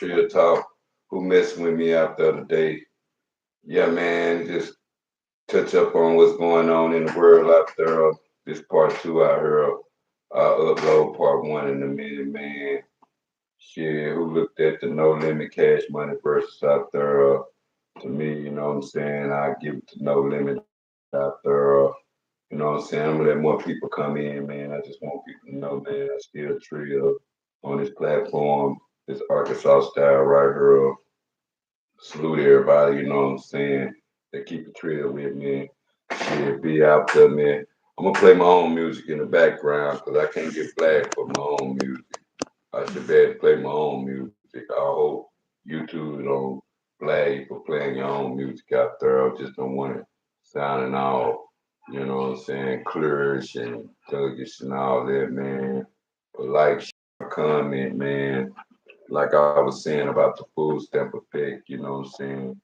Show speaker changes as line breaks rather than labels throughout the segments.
Trill Talk. Who messing with me out the other day? Yeah, man, just touch up on what's going on in the world out there. This part two out here. I'll upload part one in a minute, man. Shit, who looked at the no limit cash money versus out there? To me, you know what I'm saying? I give it to no limit out there. You know what I'm saying? I'm gonna let more people come in, man. I just want people to know, man, I still Trill on this platform, this Arkansas style right here. Salute everybody, you know what I'm saying? They keep it Trill with me. Shit, be out there, man. I'm gonna play my own music in the background because I can't get flagged for my own music. I should be able to play my own music. I hope YouTube don't flag you for playing your own music out there. I just don't want it sounding all, you know what I'm saying, clearish and thuggish and all that, man. But like, comment, man. Like I was saying about the food stamp effect, you know what I'm saying?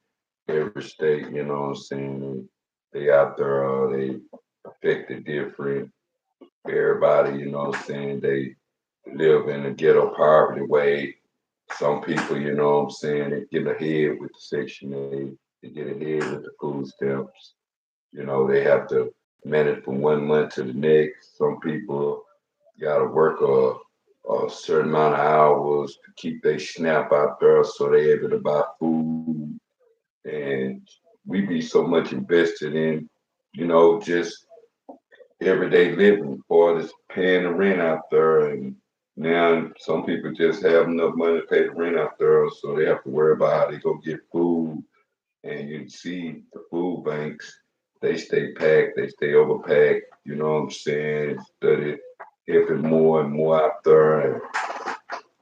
Every state, you know what I'm saying? They out there, they affected different. Everybody, you know what I'm saying? They live in a ghetto poverty way. Some people, you know what I'm saying, they get ahead with the Section 8, they get ahead with the food stamps. You know, they have to manage from 1 month to the next. Some people got to work a certain amount of hours to keep their snap out there so they able to buy food. And we be so much invested in, just everyday living, for this paying the rent out there. And now some people just have enough money to pay the rent out there, so they have to worry about how they go get food. And you see the food banks, they stay packed, they stay overpacked. You know what I'm saying? Study helping more and more out there. And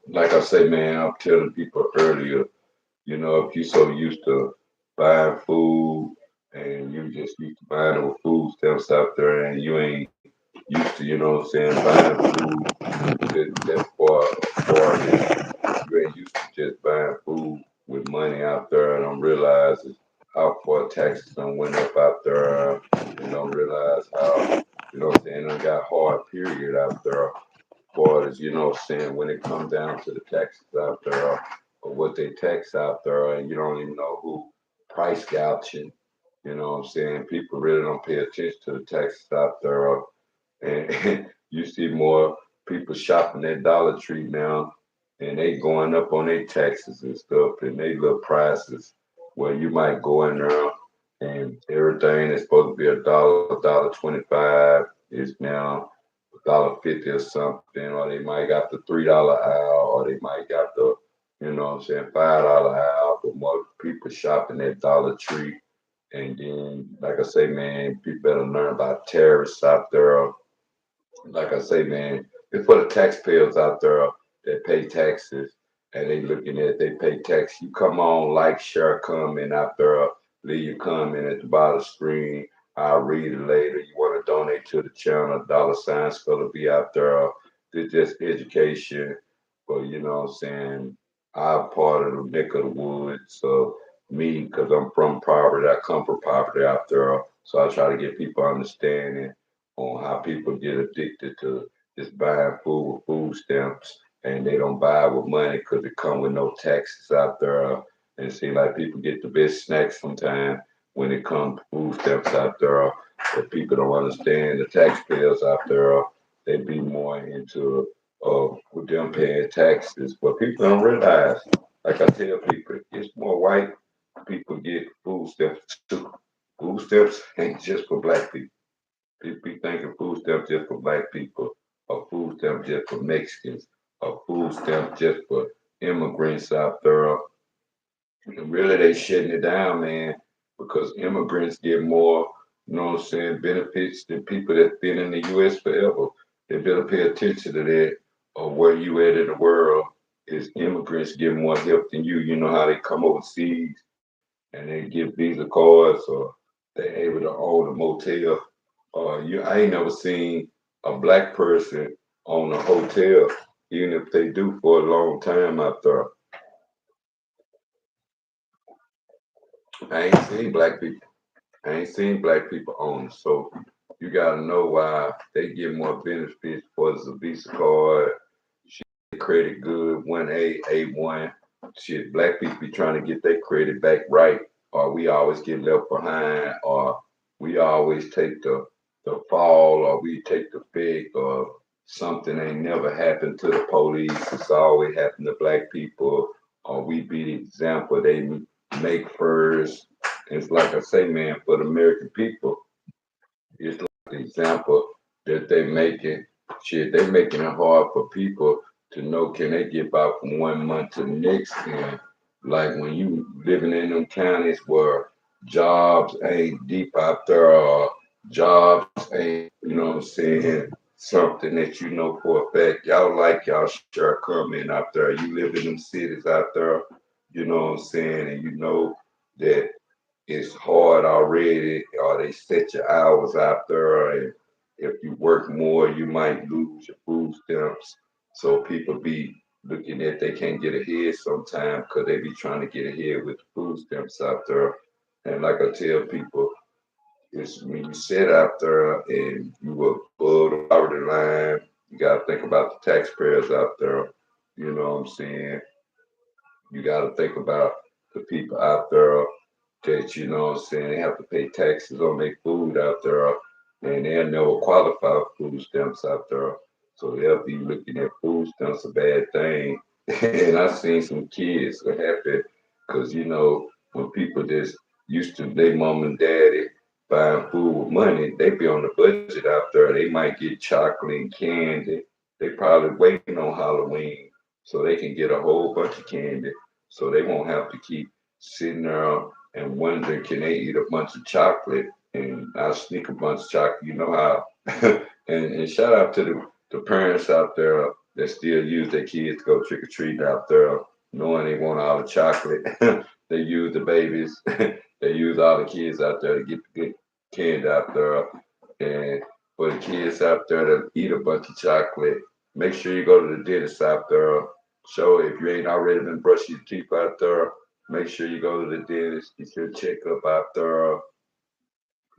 like I say, man, I'm telling people earlier, if you're so used to buying food and you just used to buying those food stamps out there and you ain't used to, you know what I'm saying, buying food that's for you ain't used to just buying food with money out there and don't realize how far taxes done went up out there and don't realize how, you know what I'm saying, done got hard period out there far as, you know what I'm saying, when it comes down to the taxes out there or what they tax out there and you don't even know who price gouging, you know what I'm saying? People really don't pay attention to the taxes out there and you see more people shopping at Dollar Tree now, and they going up on their taxes and stuff, and they little prices where you might go in there and everything that's supposed to be $1, $1.25 is now $1.50 or something, or they might got the $3 aisle, or they might got the, you know what I'm saying, $5 aisle, but more people shopping at Dollar Tree. And then, like I say, man, people better learn about tariffs out there. Like I say, man, it's for the taxpayers out there that pay taxes and they looking at they pay tax. You come on, like, share, comment out there, leave your comment at the bottom of the screen. I'll read it later. You want to donate to the channel, $sign Skulla B out there. It's just education. But you know what I'm saying? I'm part of the neck of the woods. So me, because I'm from poverty, I come from poverty out there. So I try to get people understanding on how people get addicted to just buying food with food stamps and they don't buy it with money because it come with no taxes out there. And it seems like people get the best snacks sometimes when it comes to food stamps out there. But people don't understand the taxpayers out there. They be more into with them paying taxes. But people don't realize, like I tell people, it's more white people get food stamps too. Food stamps ain't just for black people. People be thinking food stamps just for black people, or food stamps just for Mexicans, or food stamps just for immigrants out there. And really, they shutting it down, man, because immigrants get more, you know what I'm saying, benefits than people that's been in the U.S. forever. They better pay attention to that, or where you at in the world is immigrants get more help than you. You know how they come overseas and they get Visa cards, or they able to own a motel. I ain't never seen a black person own a hotel, even if they do for a long time out there. I ain't seen black people. I ain't seen black people own it. So you gotta know why they get more benefits for the Visa card, credit good, 1A, A1. shit, black people be trying to get their credit back right, or we always get left behind, or we always take the fall, or we take the big, or something ain't never happened to the police. It's always happened to black people, or we be the example they make first. It's like I say, man, for the American people, it's like the example that they making. Shit, they making it hard for people to know can they get by from 1 month to the next. And like when you living in them counties where jobs ain't deep out there, or jobs ain't, you know what I'm saying, something that you know for a fact, y'all like y'all sure coming out there. You live in them cities out there, you know what I'm saying, and you know that it's hard already, or they set your hours out there, and if you work more, you might lose your food stamps. So people be looking at they can't get ahead sometimes because they be trying to get ahead with the food stamps out there. And like I tell people, it's when you sit out there and you were above the poverty line, you gotta think about the taxpayers out there. You know what I'm saying? You gotta think about the people out there that, you know what I'm saying, they have to pay taxes on their food out there, and they'll never qualify for food stamps out there. So they'll be looking at food stamps a bad thing. And I've seen some kids are happy because, you know, when people just used to their mom and daddy buying food with money, they be on the budget out there. They might get chocolate and candy. They probably waiting on Halloween so they can get a whole bunch of candy so they won't have to keep sitting there and wonder can they eat a bunch of chocolate, and I'll sneak a bunch of chocolate. You know how. And shout out to the parents out there that still use their kids to go trick or treat out there, knowing they want all the chocolate. They use the babies. They use all the kids out there to get the good candy out there. And for the kids out there that eat a bunch of chocolate, make sure you go to the dentist out there. So if you ain't already been brushing your teeth out there, make sure you go to the dentist, get your checkup out there.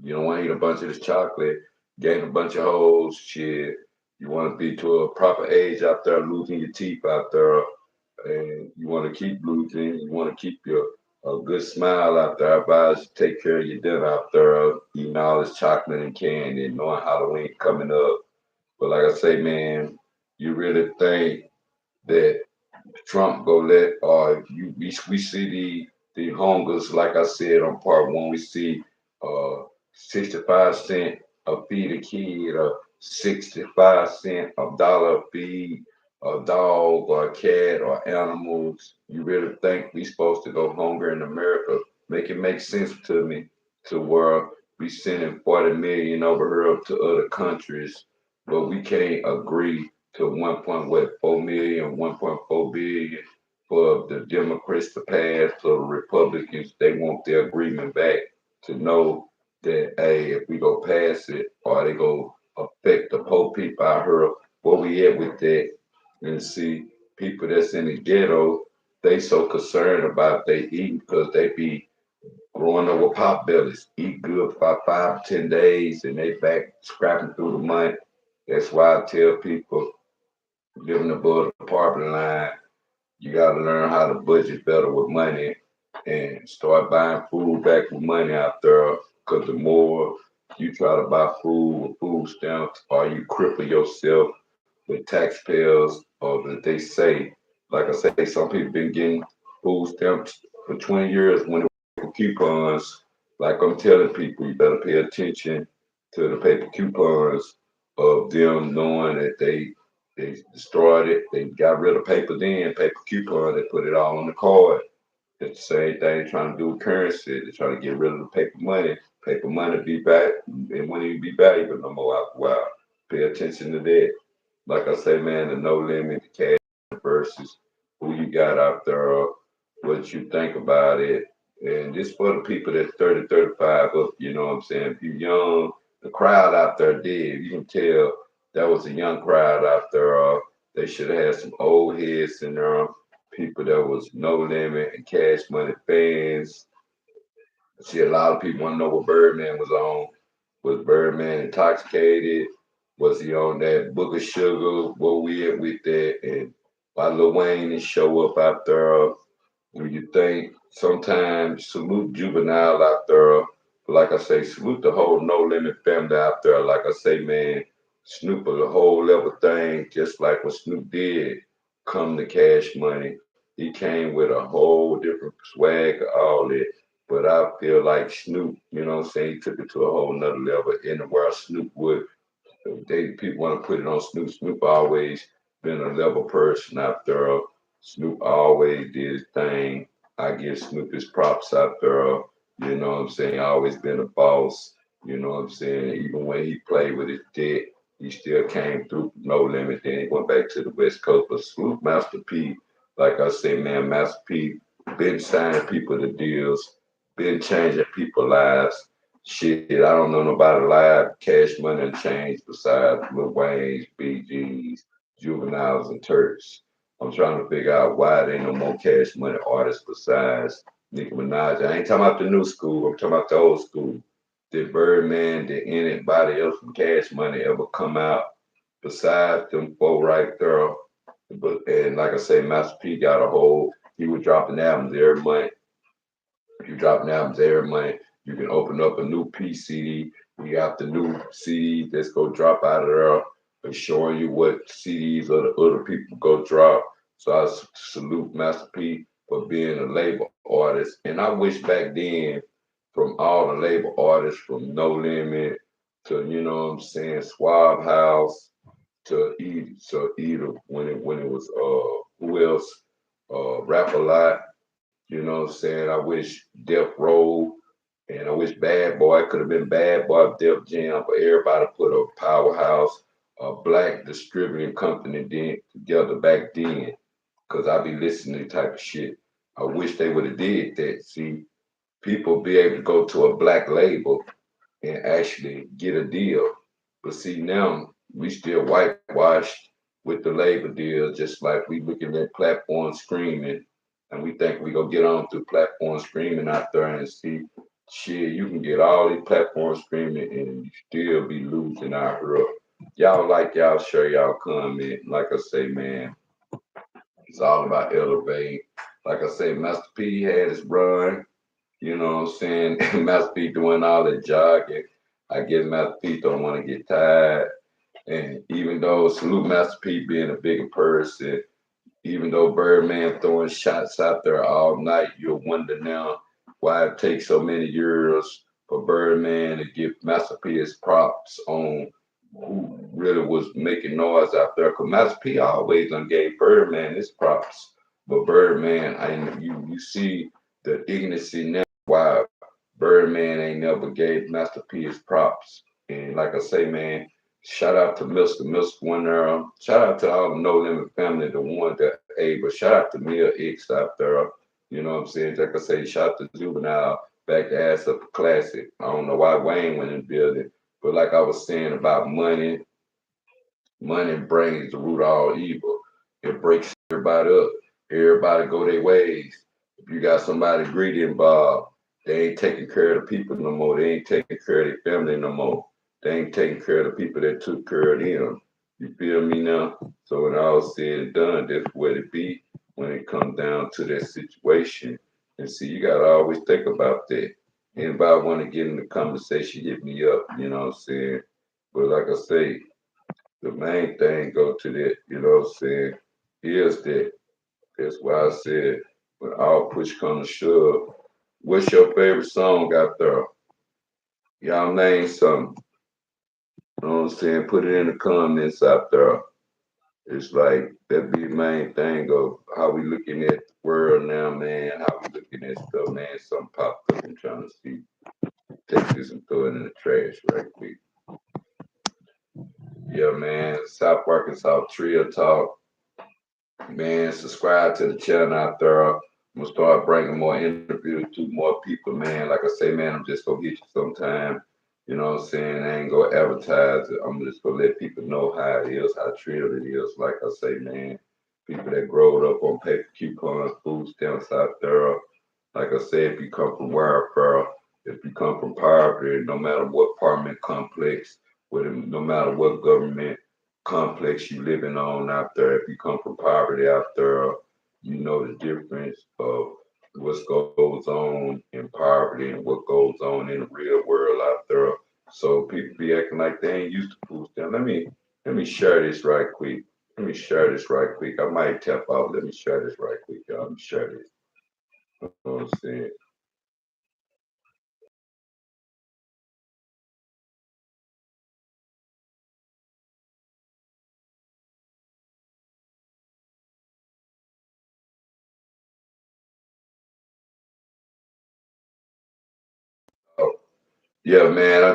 You don't want to eat a bunch of this chocolate, gain a bunch of holes, shit. You want to be to a proper age out there, losing your teeth out there, and you want to keep losing. You want to keep your a good smile out there. Advise take care of your dinner out there, eating all this chocolate and candy, and knowing Halloween coming up. But like I say, man, you really think that Trump go let we see the hungers like I said on part one. We see 65 cent a feed a kid, or 65 cent a dollar a feed a dog or a cat or animals. You really think we supposed to go hunger in America? Make it make sense to me to where we sending 40 million over here to other countries, but we can't agree to 1.4 million, 1.4 billion for the Democrats to pass, for the Republicans, they want their agreement back to know that, hey, if we go pass it, or they go affect the poor people out here, where we at with that? And see, people that's in the ghetto, they so concerned about they eating because they be growing up with pop bellies, eat good for about 5 10 days, and they back scrapping through the month. That's why I tell people living above the poverty line, you got to learn how to budget better with money and start buying food back with money out there. Because the more you try to buy food with food stamps, or you cripple yourself with taxpayers, or that they say, like I say, some people been getting food stamps for 20 years when it was coupons. Like I'm telling people, you better pay attention to the paper coupons of them knowing that they destroyed it. They got rid of paper then, paper coupon. They put it all on the card. It's the same thing trying to do with currency. They're trying to get rid of the paper money. Paper money be back. It wouldn't even be valuable no more after a while. Pay attention to that. Like I say, man, the no limit, the cash versus who you got out there, what you think about it. And this for the people that's 30, 35 up, you know what I'm saying? If you're young, the crowd out there did. You can tell that was a young crowd out there. They should have had some old heads in there, people that was no limit and cash money fans. See, a lot of people want to know what Birdman was on. Was Birdman intoxicated? Was he on that book of sugar? What we at with that? And why Lilwayne didn't show up out there? think sometimes salute Juvenile out there. Like I say, salute the whole No Limit family out there. Like I say, man, Snoop is a whole level thing, just like what Snoop did. Come to Cash Money, he came with a whole different swag, all that. But I feel like Snoop, you know what I'm saying, he took it to a whole nother level. In the world, Snoop would people want to put it on Snoop. Snoop always been a level person out there. Snoop always did his thing. I give Snoop his props out there. You know what I'm saying? Always been a boss. You know what I'm saying? Even when he played with his dick, he still came through No Limit. Then he went back to the West Coast. But Snoop Master P, like I say, man, Master P been signing people to deals, been changing people's lives. Shit, I don't know nobody live cash money and change besides Lilwayne's, BG's, Juveniles, and Turks. I'm trying to figure out why there ain't no more cash money artists besides Nicki Minaj. I ain't talking about the new school, I'm talking about the old school. Did Birdman, did anybody else from Cash Money ever come out besides them four right there? But and like I say, Master P got a whole. He was dropping albums every month. You dropping albums every month. You can open up a new PCD. We got the new CDs that's go drop out of there. They're showing you what CDs other people go drop. So I salute Master P for being a label artist. And I wish back then, from all the label artists, from No Limit to you know what I'm saying, Swab House to either when it was who else Rap a Lot. You know what I'm saying? I wish Death Row and I wish Bad Boy could have been Bad Boy, Def Jam, but everybody put a powerhouse, a black distributing company together back then. Cause I be listening to type of shit. I wish they would have did that. See, people be able to go to a black label and actually get a deal. But see now we still whitewashed with the labor deal, just like we looking at platform screaming, and we think we gonna get on through platform screaming out there and see shit. You can get all these platforms screaming and you still be losing out here. Y'all like y'all share y'all comment. Like I say, man, it's all about elevate. Like I say, Master P had his run. You know what I'm saying? Master P doing all the jogging. I guess Master P don't want to get tired. And even though salute Master P being a bigger person, even though Birdman throwing shots out there all night, you'll wonder now why it takes so many years for Birdman to give Master P his props on who really was making noise out there. Cause Master P always done gave Birdman his props. But Birdman, you see the ignorance now why Birdman ain't never gave Master P his props. And like I say, man, shout out to Mr. One there. Shout out to all the No Limit family, the one that but shout out to Mia X out there. You know what I'm saying? Like I say, shout out to Juvenile, back the ass up a classic. I don't know why Wayne went in the building, but like I was saying about money, money brings the root of all evil. It breaks everybody up. Everybody go their ways. If you got somebody greedy involved, they ain't taking care of the people no more. They ain't taking care of their family no more. They ain't taking care of the people that took care of them. You feel me now? So when all said and done, that's where it be when it comes down to that situation. And see, you gotta always think about that. Anybody want to get in the conversation, hit me up. You know what I'm saying? But like I say, the main thing go to that. You know what I'm saying? Is that that's why I said when all push comes to shove, what's your favorite song out there? Y'all name something. You know what I'm saying? Put it in the comments out there. It's like that be the main thing of how we looking at the world now, man. How we looking at stuff, man. Something popped up. I'm trying to see. Take this and throw it in the trash right quick. Yeah, man. South Arkansas Trill Talk. Man, subscribe to the channel out there. I'm gonna start bringing more interviews to more people, man. Like I say, man, I'm just gonna hit you sometime. You know what I'm saying? I ain't gonna advertise it. I'm just gonna let people know how it is, how true it is. Like I say, man, people that growed up on paper coupons, food stamps out there. Like I said, if you come from welfare, if you come from poverty, no matter what apartment complex, no matter what government complex you living on out there, if you come from poverty out there, you know the difference of what's what goes on in poverty and what goes on in the real world out there. So people be acting like they ain't used to food stamps. Let me share this right quick. Let me share this right quick. I might tap out. Let me share this right quick, y'all. Let me share this. You know what I'm saying? Oh, yeah, man. I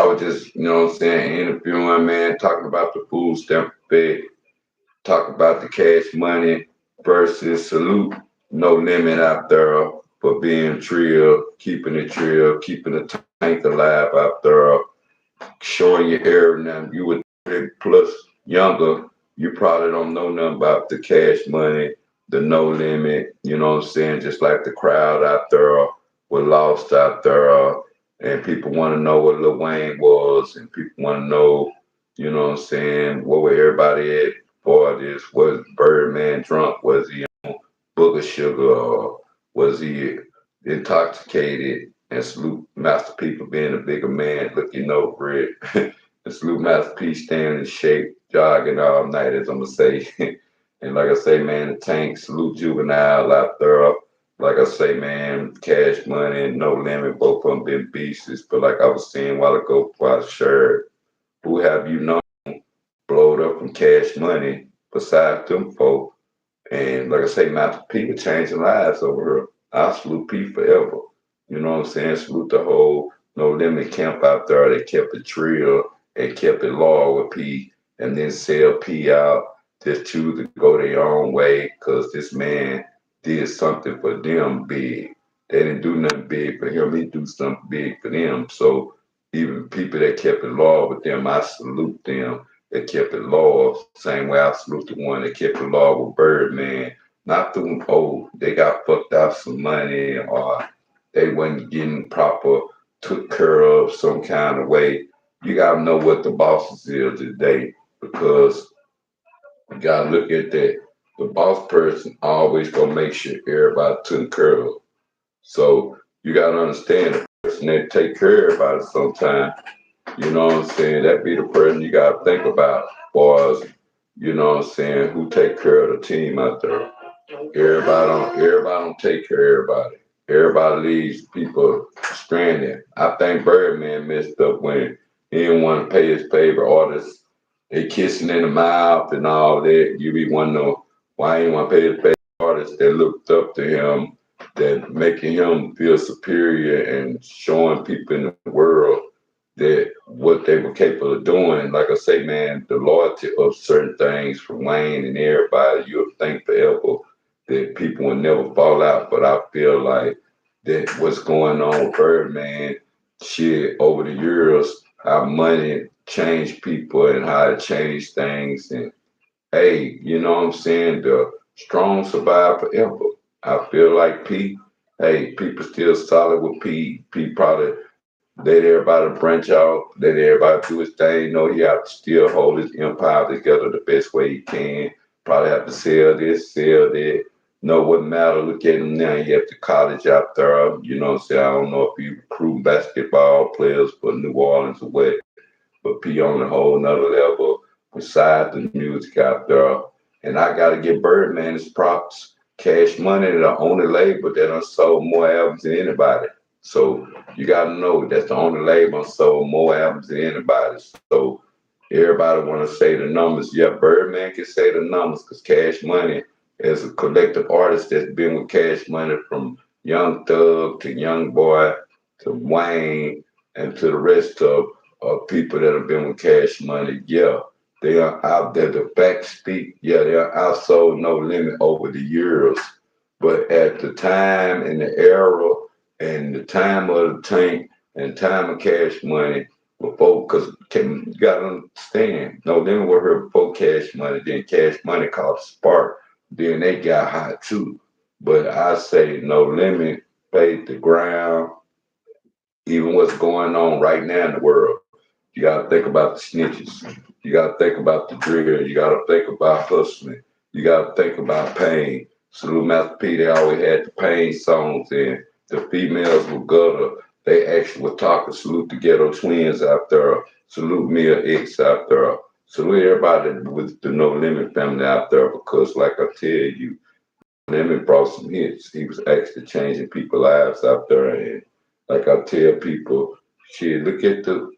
was just, you know what I'm saying, interviewing, man, talking about the food stamp fed, talk about the cash money versus salute, no limit out there for being Trill, keeping the tank alive out there, showing your air now. You were 30 plus younger, you probably don't know nothing about the cash money, the no limit, you know what I'm saying? Just like the crowd out there were lost out there, and people want to know what Lilwayne was, and people want to know, you know what I'm saying, what were everybody at for this? Was Birdman drunk? Was he booger sugar, or was he intoxicated? And salute Master P for being a bigger man, looking over it. And salute Master P staying in shape, jogging all night, as I'm gonna say. And like I say, man, the tank, salute Juvenile out there. Like I say, man, cash money, no limit, both of them been beasts. But like I was saying a while ago before I shared, who have you known blowed up from cash money besides them folk? And like I say, Master P was changing lives over here. I salute P forever. You know what I'm saying? Salute the whole No Limit camp out there. They kept it Trill and kept it law with P, and then sell P out. Just choose to go their own way because this man did something for them big. They didn't do nothing big for him. He do something big for them. So even people that kept it law with them, I salute them that kept it law. Same way I salute the one that kept it law with Birdman. Not through they got fucked out some money or they wasn't getting proper took care of some kind of way. You gotta know what the bosses is today because you gotta look at that. The boss person always gonna make sure everybody took care of. So you gotta understand the person that take care of everybody sometimes, you know what I'm saying? That be the person you gotta think about as far as, you know what I'm saying, who take care of the team out there. Everybody don't take care of everybody. Everybody leaves people stranded. I think Birdman messed up when he didn't want to pay his favorite artists. They kissing in the mouth and all that. You be wondering why he didn't want to pay his favorite artists that looked up to him, that making him feel superior and showing people in the world that what they were capable of doing. Like I say, man, the loyalty of certain things from Wayne and everybody, you'll think forever that people will never fall out. But I feel like that what's going on with Birdman, shit, over the years, how money changed people and how it changed things. And hey, you know what I'm saying? The strong survive forever. I feel like P, hey, people still solid with P. P probably let everybody branch out, let everybody do his thing. Know he have to still hold his empire together the best way he can. Probably have to sell this, sell that. Know what matter. Look at him now. He at the college out there. You know what I'm saying? I don't know if he recruit basketball players for New Orleans or what, but P on a whole nother level beside the music out there. And I gotta give Birdman his props. Cash Money, the only label that done sold more albums than anybody. So you gotta know that's the only label that sold more albums than anybody. So everybody wanna say the numbers. Yeah, Birdman can say the numbers because Cash Money is a collective artist that's been with Cash Money from Young Thug to Young Boy to Wayne and to the rest of people that have been with Cash Money. Yeah, they are out there. The facts speak. Yeah, they are outsold No Limit over the years. But at the time and the era and the time of the tank and time of Cash Money, before, because you got to understand, No Limit were here before Cash Money. Then Cash Money caught a spark. Then they got hot too. But I say No Limit paid the ground, even what's going on right now in the world. You got to think about the snitches. You got to think about the drill. You got to think about hustling. You got to think about pain. Salute Master P, they always had the pain songs, and the females were gutter. They actually were talking. Salute the Ghetto Twins out there. Salute Mia X out there. Salute everybody with the No Limit family out there because, like I tell you, Lemon brought some hits. He was actually changing people's lives out there. And like I tell people, shit, look at the,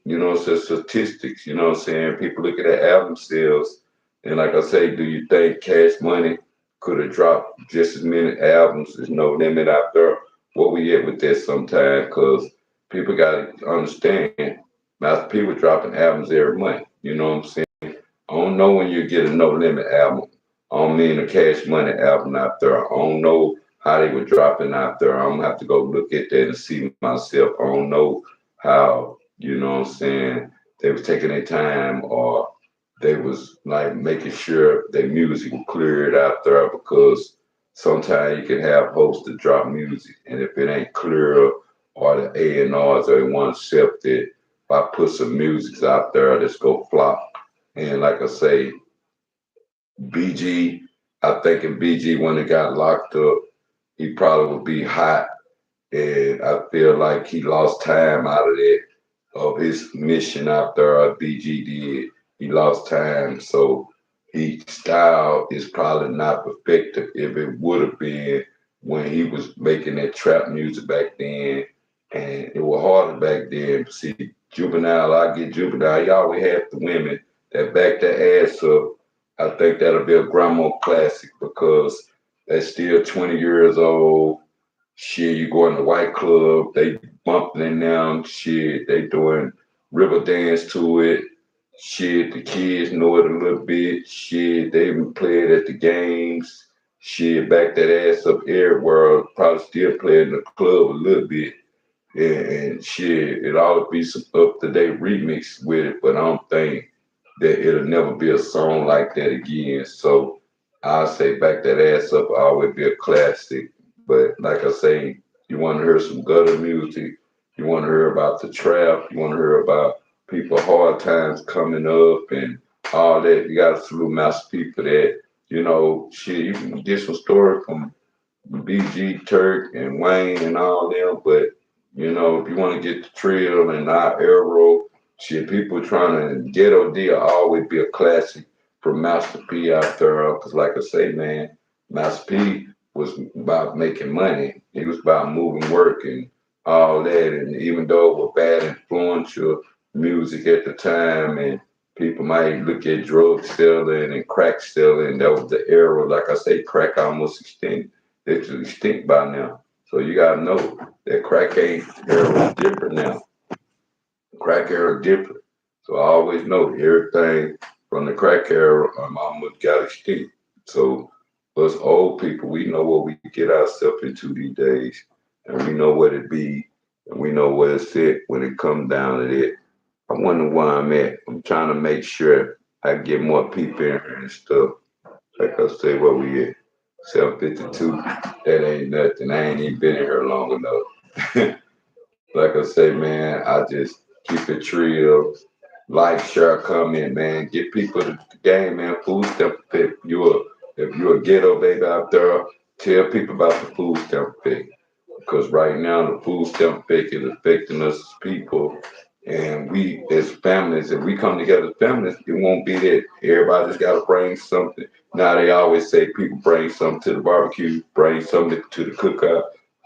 statistics, you know what I'm saying? People look at the album sales. And like I say, do you think Cash Money could have dropped just as many albums? There's no limit out there. What we at with that sometime? Because people got to understand, Master P was dropping albums every month. You know what I'm saying? I don't know when you get a No Limit album. I don't mean a Cash Money album out there. I don't know how they were dropping out there. I'm gonna have to go look at that and see myself. I don't know how, you know what I'm saying, they was taking their time or they was like making sure their music was cleared out there because sometimes you can have hosts that drop music and if it ain't clear or the A&Rs or they want to accept it, if I put some music out there that's go flop. And like I say, BG, I think if BG when it got locked up, he probably would be hot. And I feel like he lost time out of that of his mission out there. BG did. He lost time, so his style is probably not effective if it would have been when he was making that trap music back then. And it was harder back then. See, Juvenile, I get Juvenile. He always had the women that back their ass up. I think that'll be a grandma classic because that's still 20 years old. Shit, you go in the white club, they bumping it down. Shit, they doing river dance to it. Shit, the kids know it a little bit. Shit, they even play it at the games. Shit, back that ass up everywhere. Probably still play in the club a little bit. And shit, it ought to be some up to date remix with it, but I don't think that it'll never be a song like that again. So I'll say back that ass up will always be a classic. But like I say, you want to hear some gutter music, you want to hear about the trap, you want to hear about people hard times coming up and all that. You got to salute Master P for that. You know, shit, you can get some story from BG, Turk, and Wayne and all them, but if you want to get the Trill and our Arrow, shit, people trying to Ghetto D will always be a classic for Master P out there. Because, like I say, man, Master P was about making money. He was about moving work and all that. And even though it was bad influential music at the time, and people might look at drug selling and crack selling, that was the era. Like I say, crack almost extinct. It's extinct by now. So you gotta know that crack era is different now. Crack era different. So I always know everything from the crack era almost got extinct. So us old people, we know what we get ourselves into these days, and we know what it be, and we know what it's at when it comes down to it. I wonder where I'm at. I'm trying to make sure I get more people in here and stuff. Like I say, where we at? 752. That ain't nothing. I ain't even been in here long enough. Like I say, man, I just keep it real. Like, share, comment, man. Get people the game, man. Food stamp effect. If you're a ghetto baby out there, tell people about the food stamp effect. Because right now the food stamp effect is affecting us as people. And we as families, if we come together as families, it won't be that everybody's gotta bring something. Now they always say people bring something to the barbecue, bring something to the cookout.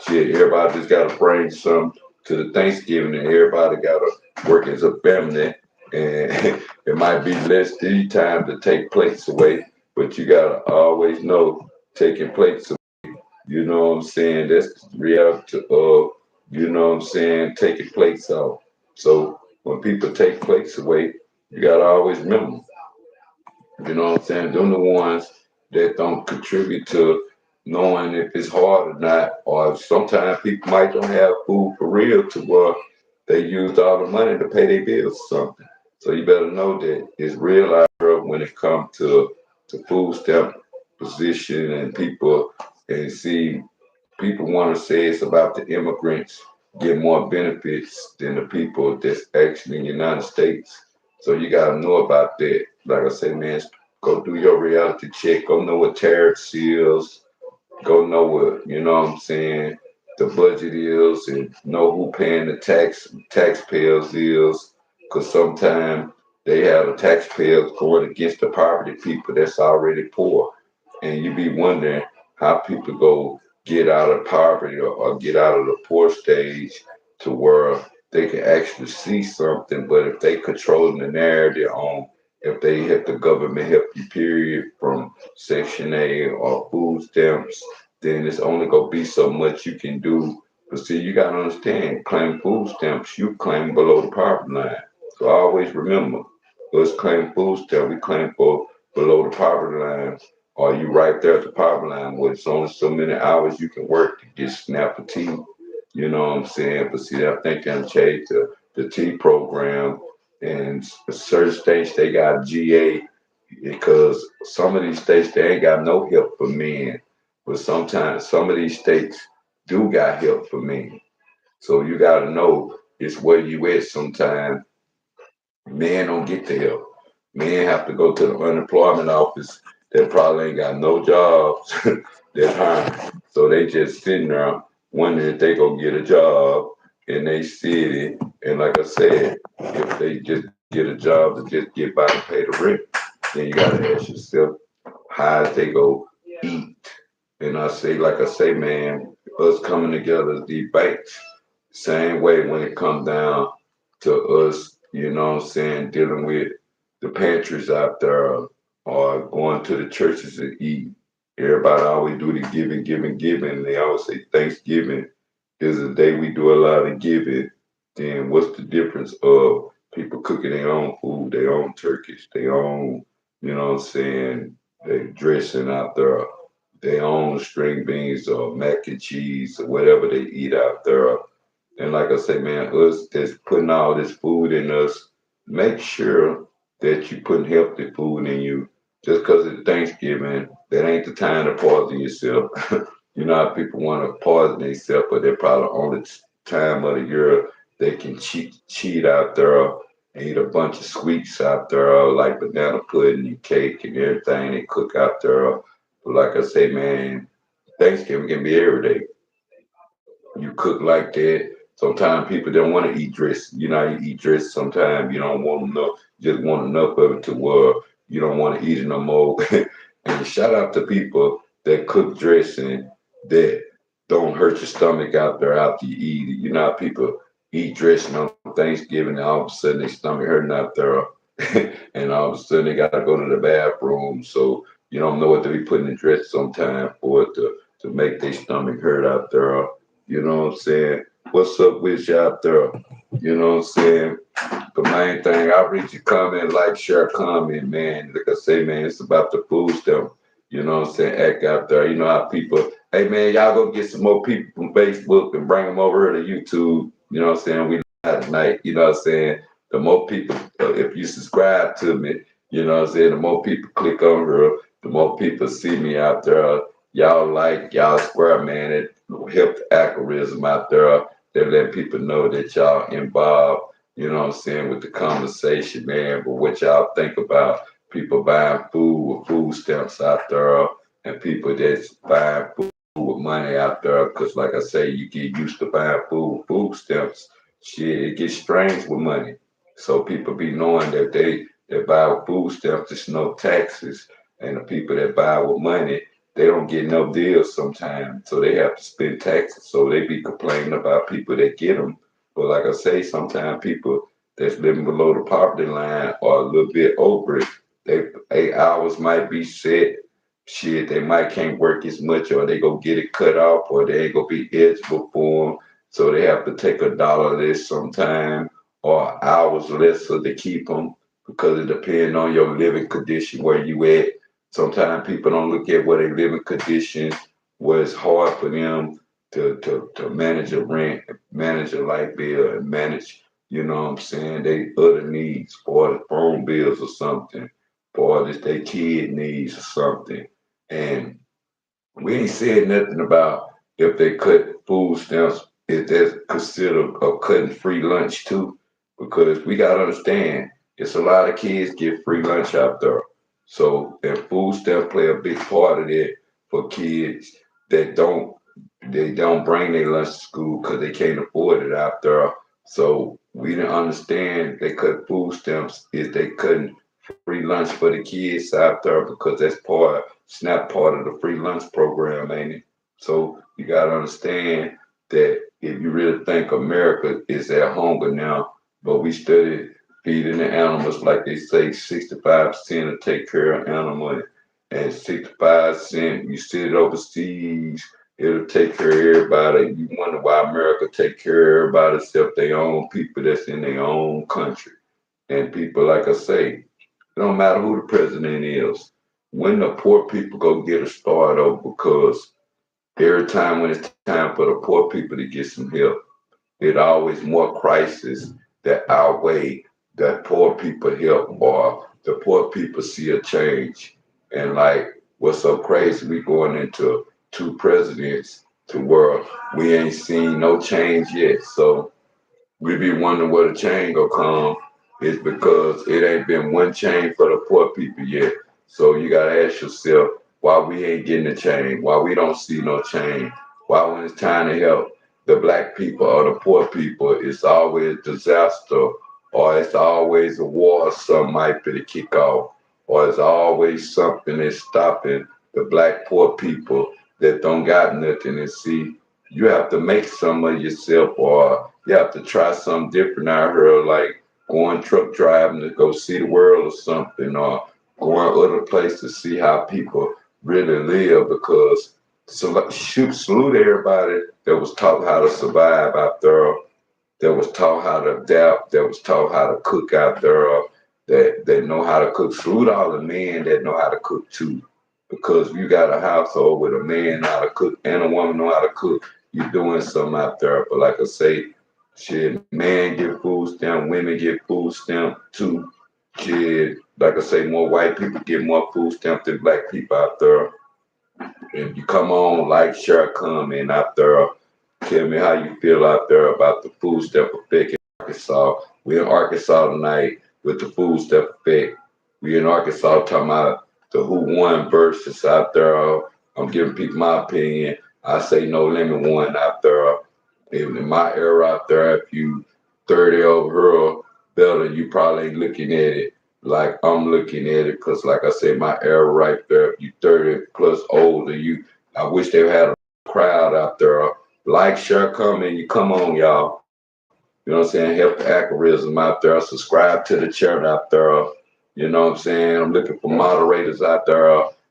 Shit, everybody just gotta bring something to the Thanksgiving and everybody gotta work as a family and it might be less the time to take plates away, but you gotta always know taking plates away. You know what I'm saying? That's the reality of, taking plates off. So when people take plates away, you gotta always remember, you know what I'm saying? Them the ones that don't contribute to knowing if it's hard or not, or sometimes people might don't have food for real to where they used all the money to pay their bills or something. So you better know that it's real out there when it comes to food stamp position and people and see people want to say it's about the immigrants get more benefits than the people that's actually in the United States. So you gotta know about that. Like I said, man, go do your reality check. Go know what tariffs is. go know what, you know what I'm saying, the budget is and know who paying the taxpayers is. Cause sometimes they have the taxpayers going against the poverty people that's already poor. And you be wondering how people go get out of poverty or get out of the poor stage to where they can actually see something. But if they controlling the narrative on if they help the government help you period from Section A or food stamps, then it's only gonna be so much you can do. But see, you gotta understand, claim food stamps, you claim below the poverty line. So always remember, us claim food stamp, we claim for below the poverty line. Or you right there at the poverty line where it's only so many hours you can work to get snap a tea. You know what I'm saying? But see, I think they changed the T program and certain states they got GA because some of these states they ain't got no help for men, but sometimes some of these states do got help for men. So you got to know it's where you at. Sometimes men don't get the help. Men have to go to the unemployment office. That probably ain't got no jobs. They're hiring, so they just sitting there wondering if they gonna get a job in they city. And like I said, if they just get a job to just get by and pay the rent, then you gotta ask yourself, how they go eat? And I say, like I say, man, us coming together as these banks, same way when it comes down to us, you know what I'm saying, dealing with the pantries out there or going to the churches to eat. Everybody always do the giving, giving, giving. They always say Thanksgiving is a day we do a lot of giving. Then what's the difference of people cooking their own food, their own turkeys, their own, you know what I'm saying, they dressing out there, their own string beans or mac and cheese or whatever they eat out there. And like I say, man, us that's putting all this food in us, make sure that you putting healthy food in you. Just because it's Thanksgiving, that ain't the time to poison yourself. You know how people want to poison themselves, but they're probably the only time of the year they can cheat out there and eat a bunch of sweets out there, like banana pudding and cake and everything they cook out there. But like I say, man, Thanksgiving can be every day. You cook like that. Sometimes people don't want to eat dress. You know, you eat dress. Sometimes you don't want enough. Just want enough of it to where you don't want to eat it no more. And shout out to people that cook dressing that don't hurt your stomach out there after you eat it. You know, how people eat dressing on Thanksgiving, and all of a sudden their stomach hurting out there, and all of a sudden they gotta go to the bathroom. So you don't know what to be putting in dress sometimes for it to make their stomach hurt out there. You know what I'm saying? What's up with you out there? You know what I'm saying? The main thing, I read your comment, like, share, comment, man. Like I say, man, it's about the food stuff. You know what I'm saying? Act out there. You know how people, hey, man, y'all go get some more people from Facebook and bring them over here to YouTube. You know what I'm saying? We live tonight. You know what I'm saying? The more people, if you subscribe to me, you know what I'm saying? The more people click on her, the more people see me out there. Y'all like, y'all square, man. It help the algorithm out there. They let people know that y'all involved, you know what I'm saying, with the conversation, man. But what y'all think about people buying food with food stamps out there and people that's buying food with money out there? Because, like I say, you get used to buying food with food stamps. Shit, it gets strange with money. So people be knowing that they buy with food stamps, it's no taxes. And the people that buy with money, they don't get no deals sometimes. So they have to spend taxes. So they be complaining about people that get them. But like I say, sometimes people that's living below the poverty line or a little bit over it, they 8 hours might be set. Shit, they might can't work as much, or they go get it cut off, or they ain't gonna be eligible for them. So they have to take $1 less sometime, or hours less so they keep them because it depends on your living condition where you at. Sometimes people don't look at what their living conditions was hard for them to manage a rent, manage a light bill, and manage, you know what I'm saying, they other needs, for the phone bills or something, for this they kid needs or something. And we ain't said nothing about if they cut food stamps, if that's considered a cutting free lunch too, because we gotta understand it's a lot of kids get free lunch out there. So and food stamps play a big part of that for kids that don't bring their lunch to school because they can't afford it out there. So we didn't understand they cut food stamps is they cutting free lunch for the kids out there because that's part of the free lunch program, ain't it? So you gotta understand that if you really think America is at hunger now, but we study feeding the animals like they say 65% to take care of animals and 65% you sit it overseas, it'll take care of everybody. You wonder why America take care of everybody except their own people that's in their own country. And people, like I say, it don't matter who the president is. When the poor people go get a start over because every time when it's time for the poor people to get some help, it always more crisis that outweigh that poor people help or the poor people see a change. And like what's so crazy, we going into two presidents to where we ain't seen no change yet. So we be wondering where the change gonna come is because it ain't been one change for the poor people yet. So you gotta ask yourself why we ain't getting a change, why we don't see no change, why when it's time to help the black people or the poor people, it's always disaster or it's always a war or something might be to kick off or it's always something that's stopping the black poor people that don't got nothing and see you have to make some of yourself or you have to try something different out here, like going truck driving to go see the world or something, or going other places to see how people really live. Because so shoot, salute everybody that was taught how to survive out there, that was taught how to adapt, that was taught how to cook out there, that know how to cook. Salute all the men that know how to cook too. Because you got a household with a man know how to cook and a woman know how to cook, you're doing something out there. But like I say, shit, men get food stamp, women get food stamp too. Shit, like I say, more white people get more food stamp than black people out there. If you come on, like, share, comment out there. Tell me how you feel out there about the food step effect in Arkansas. We're in Arkansas tonight with the food step effect. We in Arkansas talking about the who won versus out there. I'm giving people my opinion. I say no limit one out there. In my era out there, if you 30 over here better, you probably ain't looking at it like I'm looking at it. Cause like I said, my era right there, if you 30 plus older, I wish they had a crowd out there. Like, share, comment, you come on, y'all. You know what I'm saying? Help the algorithm out there. Subscribe to the chat out there. You know what I'm saying? I'm looking for moderators out there.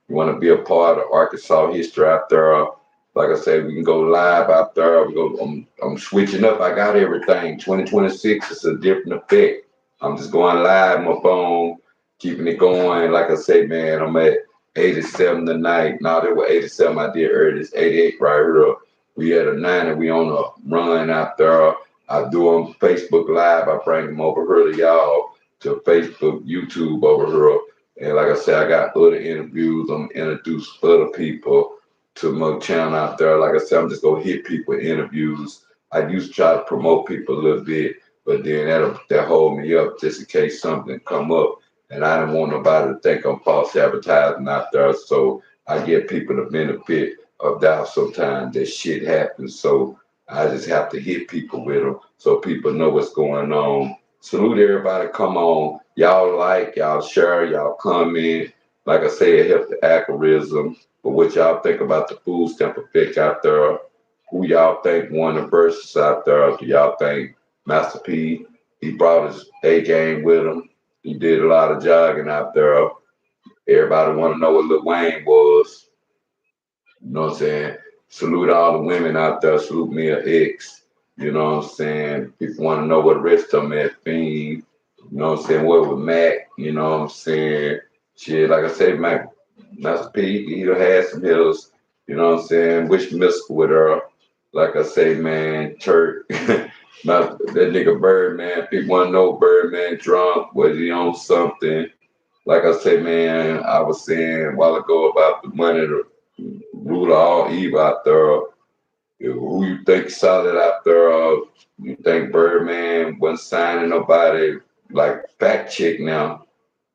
You want to be a part of Arkansas history out there. Like I said, we can go live out there. I'm switching up. I got everything. 2026 is a different effect. I'm just going live on my phone, keeping it going. Like I say, man, I'm at 87 tonight. Now there were 87 I did earlier. It's 88 right here. We at a 90. We on a run out there. I do on Facebook Live. I bring them over here to y'all to Facebook, YouTube over here. And like I said, I got other interviews. I'm introduce other people to my channel out there. Like I said, I'm just gonna hit people with interviews. I used to try to promote people a little bit, but then that hold me up just in case something come up. And I didn't want nobody to think I'm false advertising out there. So I give people the benefit of doubt sometimes that shit happens. So I just have to hit people with them so people know what's going on. Salute everybody. Come on. Y'all like, y'all share, y'all comment. Like I say, it helps the algorithm. But what y'all think about the food stamp effect out there? Who y'all think won the versus out there? Do y'all think Master P, he brought his A game with him? He did a lot of jogging out there. Everybody want to know what Lilwayne was. You know what I'm saying? Salute all the women out there. Salute me an X. You know what I'm saying? People want to know what the rest of them at Fiend. You know what I'm saying? What with Mac? You know what I'm saying? Shit, like I said, Mac, Master P, he done had some hills. You know what I'm saying? Wish Mystical with her. Like I say, man, Turk. Not that nigga Birdman. People want to know Birdman drunk. Was he on something? Like I say, man, I was saying a while ago about the money to rule all evil out there. Who you think solid out there? You think Birdman wasn't signing nobody? Like fact check now.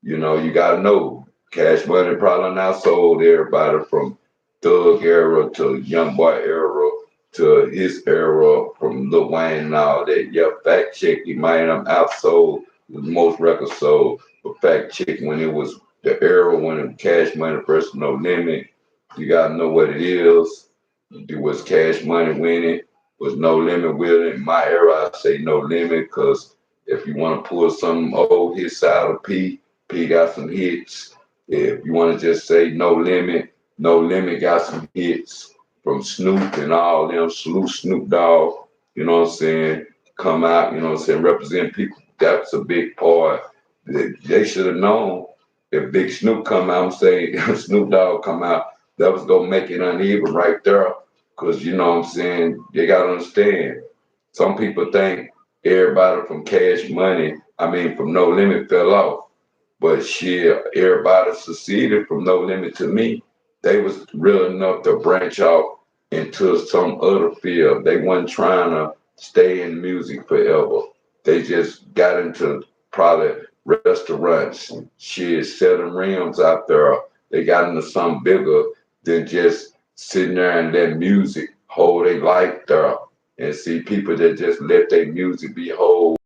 You know, you gotta know. Cash Money probably not sold everybody from Thug era to Young Boy era to his era from Lilwayne and all that. Yeah, fact check. He might have outsold the most records sold, but fact check when it was the era when it Cash Money versus No Limit. You gotta know what it is. It was Cash Money winning, was No Limit winning. In my era, I say No Limit because if you want to pull some old hits out of P, P got some hits. If you want to just say No Limit, No Limit got some hits from Snoop and all them. Salute Snoop Dogg, you know what I'm saying? Come out, you know what I'm saying? Represent people. That's a big part. They should have known if Big Snoop come out and say Snoop Dogg come out, that was gonna make it uneven right there. Cause you know what I'm saying, they gotta understand. Some people think everybody from Cash Money, I mean from No Limit fell off. But shit, everybody succeeded from No Limit to me. They was real enough to branch out into some other field. They wasn't trying to stay in music forever. They just got into probably restaurants, shit, selling rims out there. They got into something bigger than just sitting there and let music hold their life there. And see people that just let their music be whole,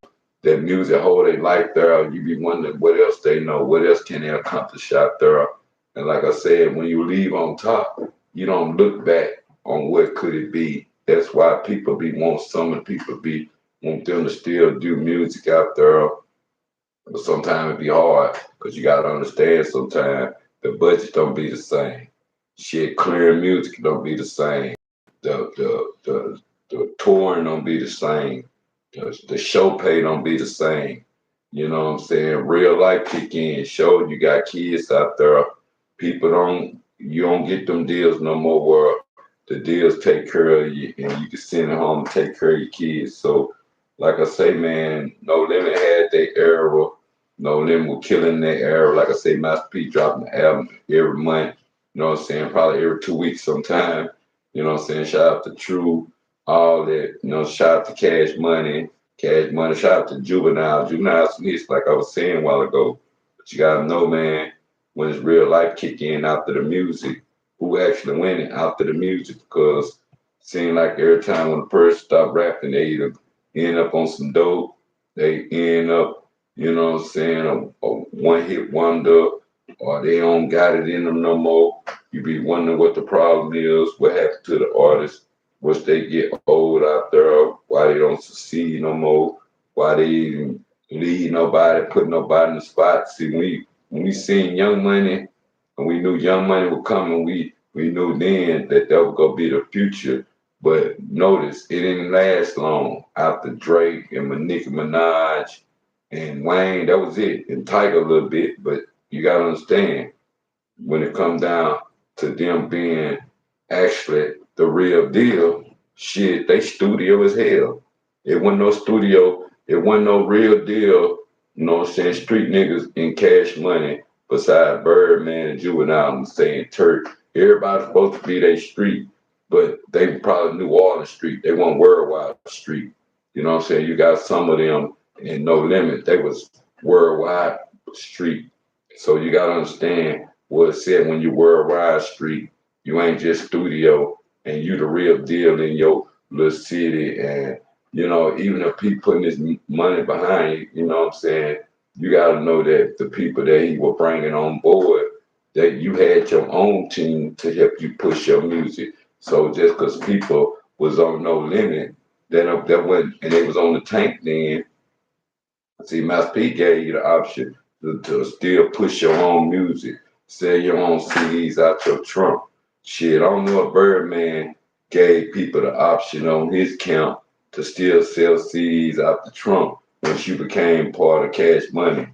that music hold their life there. You be wondering what else they know, what else can they accomplish out there. And like I said, when you leave on top, you don't look back on what could it be. That's why people be want some of the people be want them to still do music out there. But sometimes it be hard because you gotta understand sometimes the budget don't be the same. Shit, clearing music don't be the same. The touring don't be the same. The show pay don't be the same. You know what I'm saying? Real life kick in. Show you got kids out there. People don't you don't get them deals no more where the deals take care of you and you can send it home and take care of your kids. So like I say, man, No Limit had their era. No Limit was killing their era. Like I say, Master P dropping the album every month. You know what I'm saying? Probably every 2 weeks sometime. You know what I'm saying? Shout out to True, all that. You know, shout out to Cash Money. Cash Money. Shout out to Juvenile. Juvenile some hits, like I was saying a while ago. But you gotta know, man, when it's real life kick in after the music, who actually winning after the music because it seems like every time when a person stop rapping, they either end up on some dope, they end up, you know what I'm saying, a one hit wonder, or they don't got it in them no more. You be wondering what the problem is, what happened to the artist, once they get old out there, why they don't succeed no more, why they even lead nobody, put nobody in the spot. See, when we seen Young Money and we knew Young Money would come and we knew then that that was gonna be the future. But notice it didn't last long after Drake and Nicki Minaj and Wayne, that was it. And Tiger a little bit, but you gotta understand when it come down to them being actually the real deal, shit, they studio as hell. It wasn't no studio, it wasn't no real deal, you know what I'm saying, street niggas in Cash Money beside Birdman and Juvenile and saying Turk. Everybody's supposed to be their street, but they probably New Orleans street. They weren't worldwide street. You know what I'm saying? You got some of them in No Limit, they was worldwide street. So you gotta understand what it said when you worldwide street. You ain't just studio and you the real deal in your little city. And, you know, even if he putting his money behind you, you know what I'm saying? You got to know that the people that he was bringing on board, that you had your own team to help you push your music. So just because people was on No Limit, that wasn't, and they was on the tank then, see, Master P gave you the option to still push your own music, sell your own CDs out your trunk. Shit, I don't know if Birdman gave people the option on his count to still sell CDs out the trunk once you became part of Cash Money.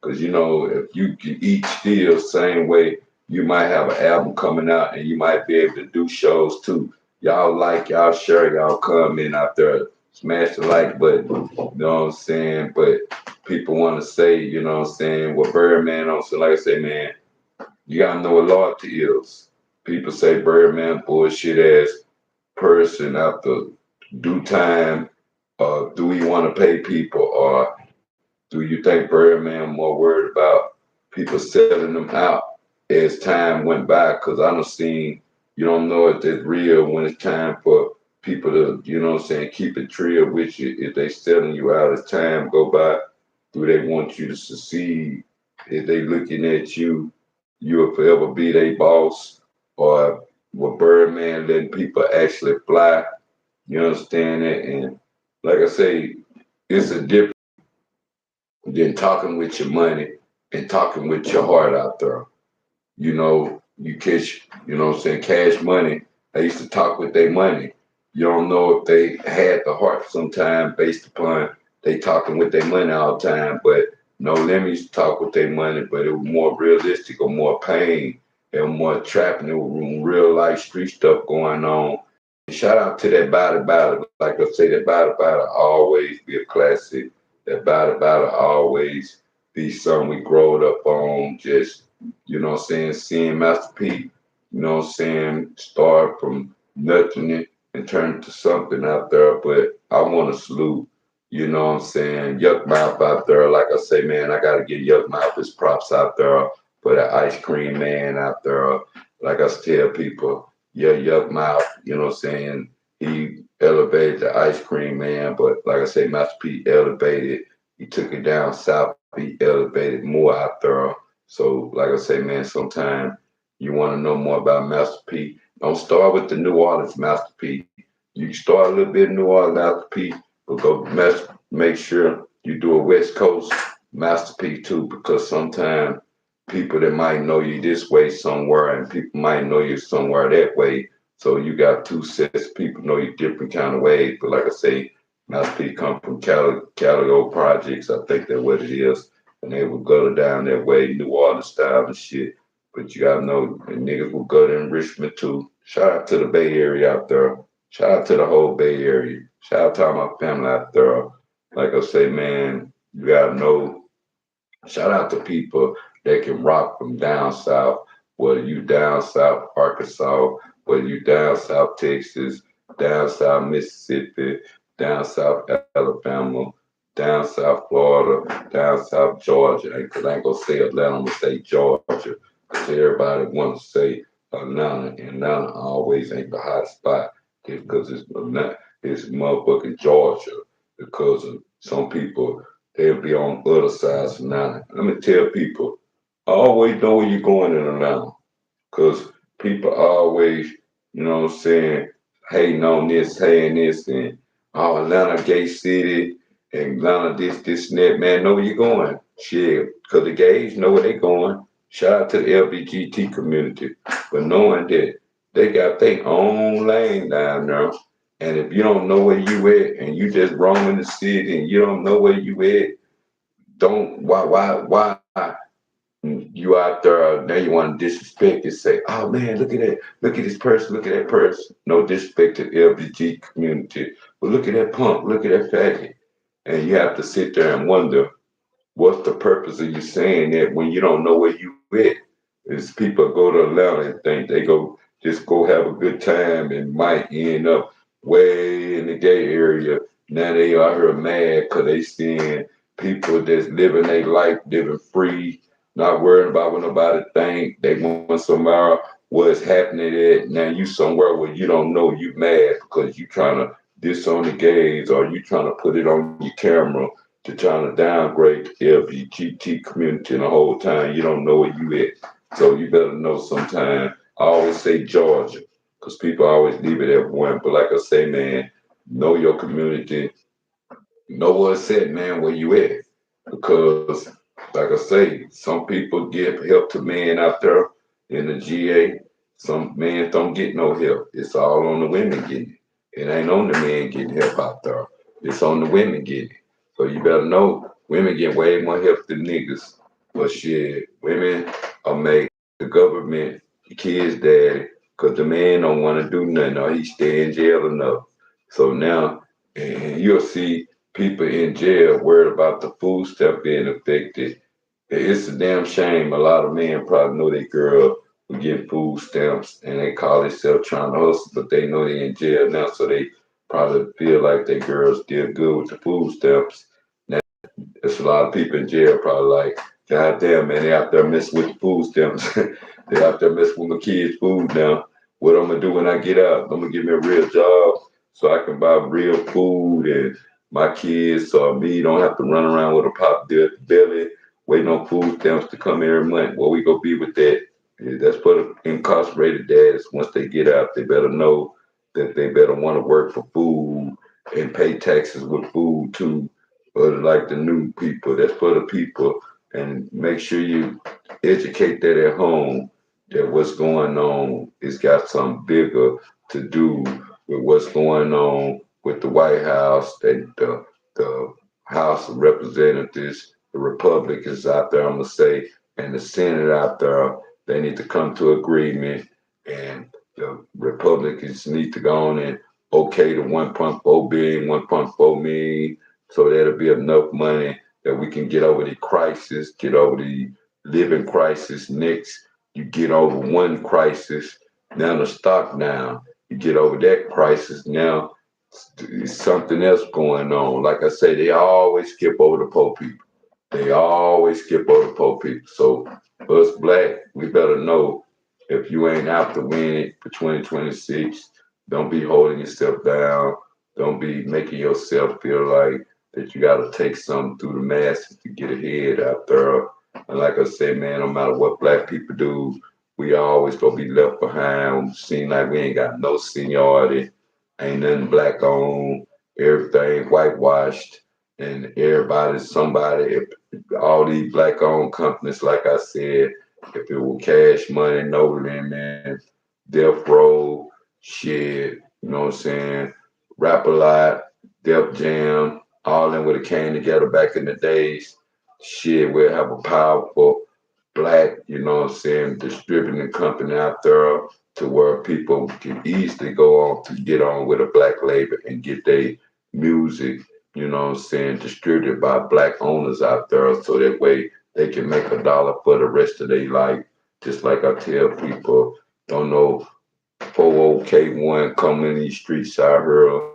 Because you know, if you can each still same way, you might have an album coming out and you might be able to do shows too. Y'all like, y'all share, y'all comment out there, smash the like button. You know what I'm saying? But people want to say, you know what I'm saying, what Birdman on. So like I say, man, you gotta know what loyalty is. People say Birdman bullshit ass person after due time. Do we want to pay people, or do you think Birdman more worried about people selling them out as time went by? Because I done seen You don't know if it's real when it's time for people to, keep it real with you. If they selling you out as time go by, do they want you to succeed? If they looking at you, you'll forever be their boss, or will Birdman letting people actually fly? You understand that? And like I say, it's a difference than talking with your money and talking with your heart out there. You catch, cash money. They used to talk with their money. You don't know if they had the heart sometime based upon they talking with their money all the time. But no, Lemmy used to talk with their money, but it was more realistic or more pain and more trapping. It was real life street stuff going on. Shout out to that Body Body. Like I say, that Body Body always be a classic. That Body Body always be something we growed up on. Just, seeing Master P, start from nothing and turn to something out there. But I want to salute, Yuck Mouth out there. Like I say, man, I got to give Yuck Mouth his props out there for the ice cream man out there. Like I tell people, yeah, Yuck Mouth, he elevated the ice cream man, but like I say, Master P elevated. He took it down south. He elevated more out there. So, like I say, man, sometimes you want to know more about Master P. Don't start with the New Orleans Master P. You can start a little bit New Orleans Master P, but make sure you do a West Coast Master P too, because sometimes people that might know you this way somewhere and people might know you somewhere that way. So you got two sets of people know you different kind of ways. But like I say, Master P come from Calico Projects. I think that's what it is. And they would go down that way, New Orleans style and shit. But you gotta know the niggas will go to enrichment too. Shout out to the Bay Area out there. Shout out to the whole Bay Area. Shout out to all my family out there. Like I say, man, you gotta know. Shout out to people that can rock from down south, whether you down south Arkansas, whether you down south Texas, down south Mississippi, down south Alabama, down south Florida, down south Georgia. Because I ain't gonna say Atlanta, I'm gonna say Georgia. Because everybody wanna say Atlanta, and Atlanta always ain't the hot spot. It's because it's motherfucking Georgia. Because of some people they'll be on other sides of Atlanta. Let me tell people, always know where you're going in Atlanta. Because people always, hating on this, saying this, and oh, Atlanta gay city, and Atlanta this, and that. Man, know where you're going. Shit, because the gays know where they're going. Shout out to the LGBT community for knowing that they got their own lane down there. And if you don't know where you at, and you just roaming the city, and you don't know where you at, don't why you out there now you want to disrespect and say, oh man, look at this person, look at that person. No disrespect to the LGBT community, but look at that punk, look at that faggot, and you have to sit there and wonder what's the purpose of you saying that when you don't know where you at. Is people go to Atlanta and think they go have a good time and might end up way in the gay area. Now they out here mad because they seeing people that's living their life, living free, not worrying about what nobody think. They want somewhere where it's happening at. Now you somewhere where you don't know you mad because you trying to disown the gays or you trying to put it on your camera to trying to downgrade the LGBT community and the whole time you don't know where you at. So you better know sometime. I always say Georgia, because people always leave it at one. But like I say, man, know your community, know where it's at, man, where you at. Because, like I say, some people give help to men out there in the GA. Some men don't get no help. It's all on the women getting it. It ain't on the men getting help out there. It's on the women getting it. So you better know women get way more help than niggas. But shit, women are make the government the kids' daddy because the man don't want to do nothing or he stay in jail enough. So now, and you'll see people in jail worried about the food stuff being affected. It's a damn shame. A lot of men probably know their girl who get food stamps and they call themselves trying to hustle, but they know they in jail now, so they probably feel like their girl's still good with the food stamps. Now, there's a lot of people in jail probably like, God damn, man, they out there messing with the food stamps. They out there messing with my kids' food now. What I'm gonna do when I get out? I'm gonna give me a real job so I can buy real food and my kids or me don't have to run around with a belly waiting on food stamps to come every month. What we gonna be with that? Yeah, that's for the incarcerated dads. Once they get out, they better know that they better want to work for food and pay taxes with food too. But like the new people, that's for the people. And make sure you educate that at home that what's going on is got something bigger to do with what's going on with the White House, that the House of Representatives, the Republicans out there, I'm gonna say, and the Senate out there, they need to come to agreement, and the Republicans need to go on and okay the 1.4 billion, 1.4 million, so that'll be enough money that we can get over the crisis, get over the living crisis next. You get over one crisis, now the stock down. You get over that crisis, now something else going on. Like I say, they always skip over the poor people. They always skip over the poor people. So us black, we better know if you ain't out to win it for 2026, don't be holding yourself down. Don't be making yourself feel like that you got to take something through the masses to get ahead out there. And like I said, man, no matter what black people do, we always gonna be left behind. Seem like we ain't got no seniority, ain't nothing black on, everything whitewashed, and everybody's somebody. If all these black owned companies, like I said, if it were cash money, no limit, death row, shit, you know what I'm saying? Rap a lot, Def Jam, all them would have came together back in the days. Shit, we'll have a powerful black, you know what I'm saying, distributing company out there to where people can easily go on to get on with a black label and get their music, you know what I'm saying, distributed by black owners out there so that way they can make a dollar for the rest of their life. Just like I tell people, don't know 40K1 coming in these streets out here.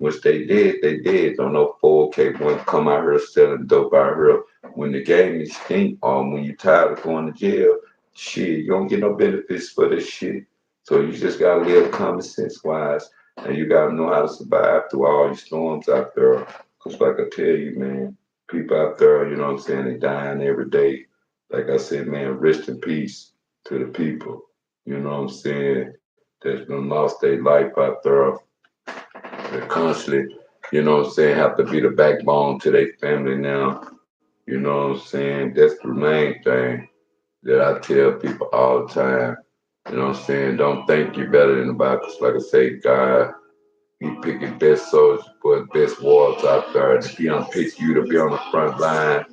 Once they did, they did. Don't know 40K1 come out here selling dope out here. When the game is stink or when you tired of going to jail, shit, you don't get no benefits for this shit. So you just gotta live common sense wise, and you gotta know how to survive through all these storms out there. Cause like I tell you, man, people out there, you know what I'm saying, they dying every day. Like I said, man, rest in peace to the people. You know what I'm saying? That's been lost their life out there. They constantly, you know what I'm saying, have to be the backbone to their family now. You know what I'm saying? That's the main thing that I tell people all the time. You know what I'm saying? Don't think you're better than nobody. 'Cause like I say, God, he picking best soldiers for best wars out there. And if he don't pick you to be on the front line,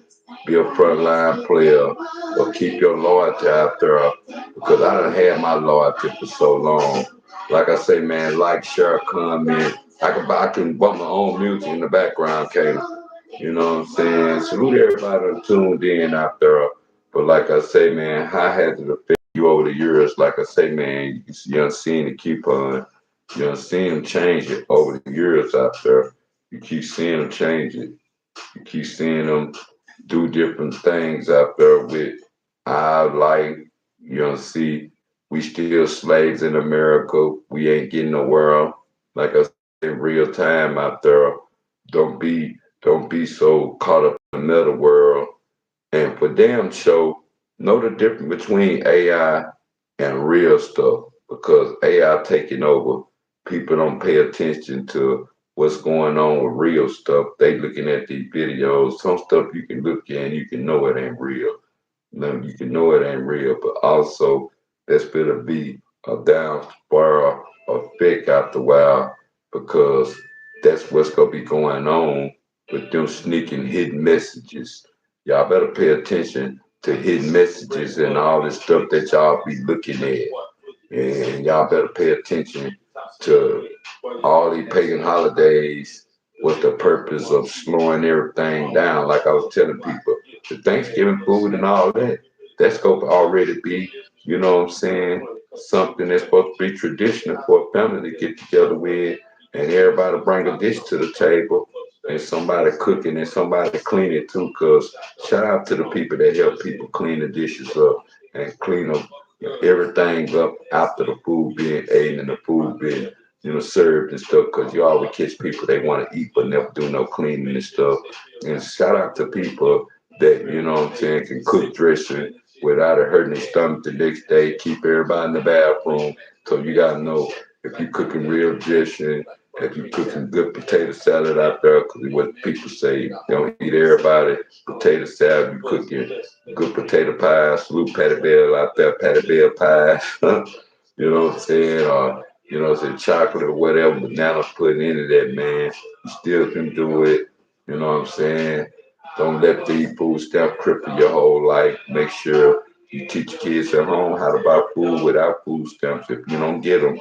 be a front line player, or keep your loyalty out there. Because I done had my loyalty for so long. Like I say, man, like, share, comment. I can bump my own music in the background, can't I? You know what I'm saying? Salute everybody that tuned in out there. But like I say, man, how has it affected you over the years? Like I say, man, you done seen it keep on. You done seen them change it over the years out there. You keep seeing them change it. You keep seeing them do different things out there with our life. You don't see we still slaves in America. We ain't getting the world. Like I said, real time out there. Don't be so caught up in another world. And for damn show, know the difference between AI and real stuff because AI taking over. People don't pay attention to what's going on with real stuff. They looking at these videos. Some stuff you can look at and you can know it ain't real. You can know it ain't real, but also there's gonna be a down spiral effect after a while because that's what's gonna be going on with them sneaking hidden messages. Y'all better pay attention to hidden messages and all this stuff that y'all be looking at. And y'all better pay attention to all these pagan holidays. What's the purpose of slowing everything down? Like I was telling people, the Thanksgiving food and all that, that's going to already be, you know what I'm saying, something that's supposed to be traditional for a family to get together with, and everybody bring a dish to the table, and somebody cooking and somebody clean it too. Cause shout out to the people that help people clean the dishes up and clean them everything up after the food being eaten and the food being, served and stuff. Cause you always catch people they want to eat but never do no cleaning and stuff. And shout out to people that what I'm saying can cook dressing without it hurting their stomach the next day. Keep everybody in the bathroom. So you gotta know if you cooking real dressing, if you cooking good potato salad out there, because what people say, don't eat everybody potato salad. You cooking good potato pie, salute Patty Bell out there, Patty Bell pie. You know what I'm saying? Or, say chocolate or whatever, bananas put into that, man. You still can do it. You know what I'm saying? Don't let the food stamp cripple your whole life. Make sure you teach kids at home how to buy food without food stamps. If you don't get them,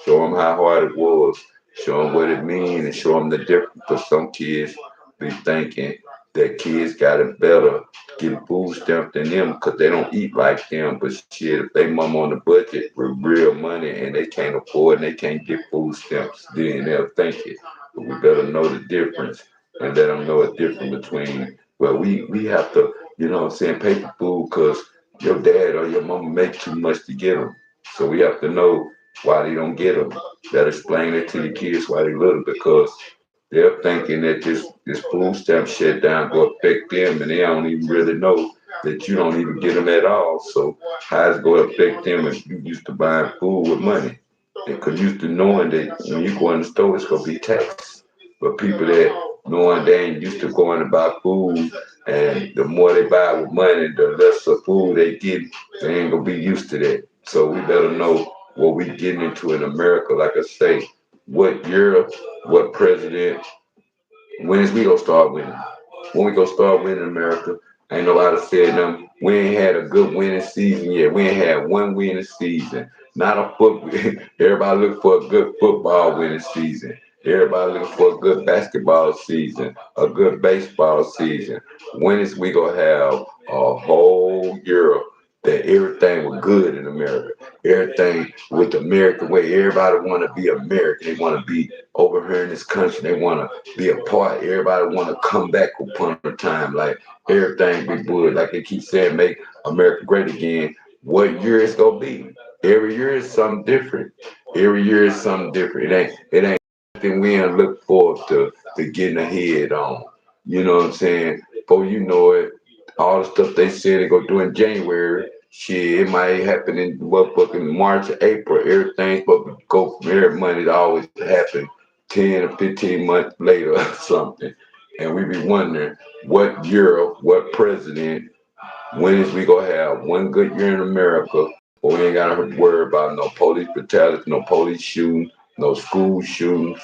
show them how hard it was. Show them what it means and show them the difference. Because some kids be thinking that kids got it better getting food stamps than them because they don't eat like them. But shit, if they mom on the budget with real money and they can't afford and they can't get food stamps, then they'll think it. But we better know the difference and let them know a difference between, well, we have to, what I'm saying, pay for food because your dad or your mama make too much to get them. So we have to know why they don't get them. That explain it to the kids why they little because they're thinking that this food stamp shut down will affect them, and they don't even really know that you don't even get them at all. So how is it going to affect them if you used to buying food with money? Because used to knowing that when you go in the store, it's going to be taxed. But people that knowing they ain't used to going to buy food, and the more they buy with money, the less of food they get, they ain't going to be used to that. So we better know what we getting into in America. Like I say, what year, what president, when is we gonna start winning? When we gonna start winning America? Ain't nobody said nothing. We ain't had a good winning season yet. We ain't had one winning season. Not a foot. Everybody looking for a good football winning season. Everybody looking for a good basketball season, a good baseball season. When is we gonna have a whole year that everything was good in America? Everything with the American way. Everybody want to be American. They want to be over here in this country. They want to be a part. Everybody want to come back upon a time. Like everything be good. Like they keep saying, make America great again. What year it's gonna be? Every year is something different. Every year is something different. It ain't nothing we ain't look forward to getting ahead on. You know what I'm saying? Before you know it, all the stuff they said they gonna do in January, shit, it might happen in what fucking March or April. Everything's supposed to go from every money to always happen 10 or 15 months later or something. And we be wondering what year, what president, when is we gonna have one good year in America where we ain't gotta worry about no police brutality, no police shooting, no school shootings.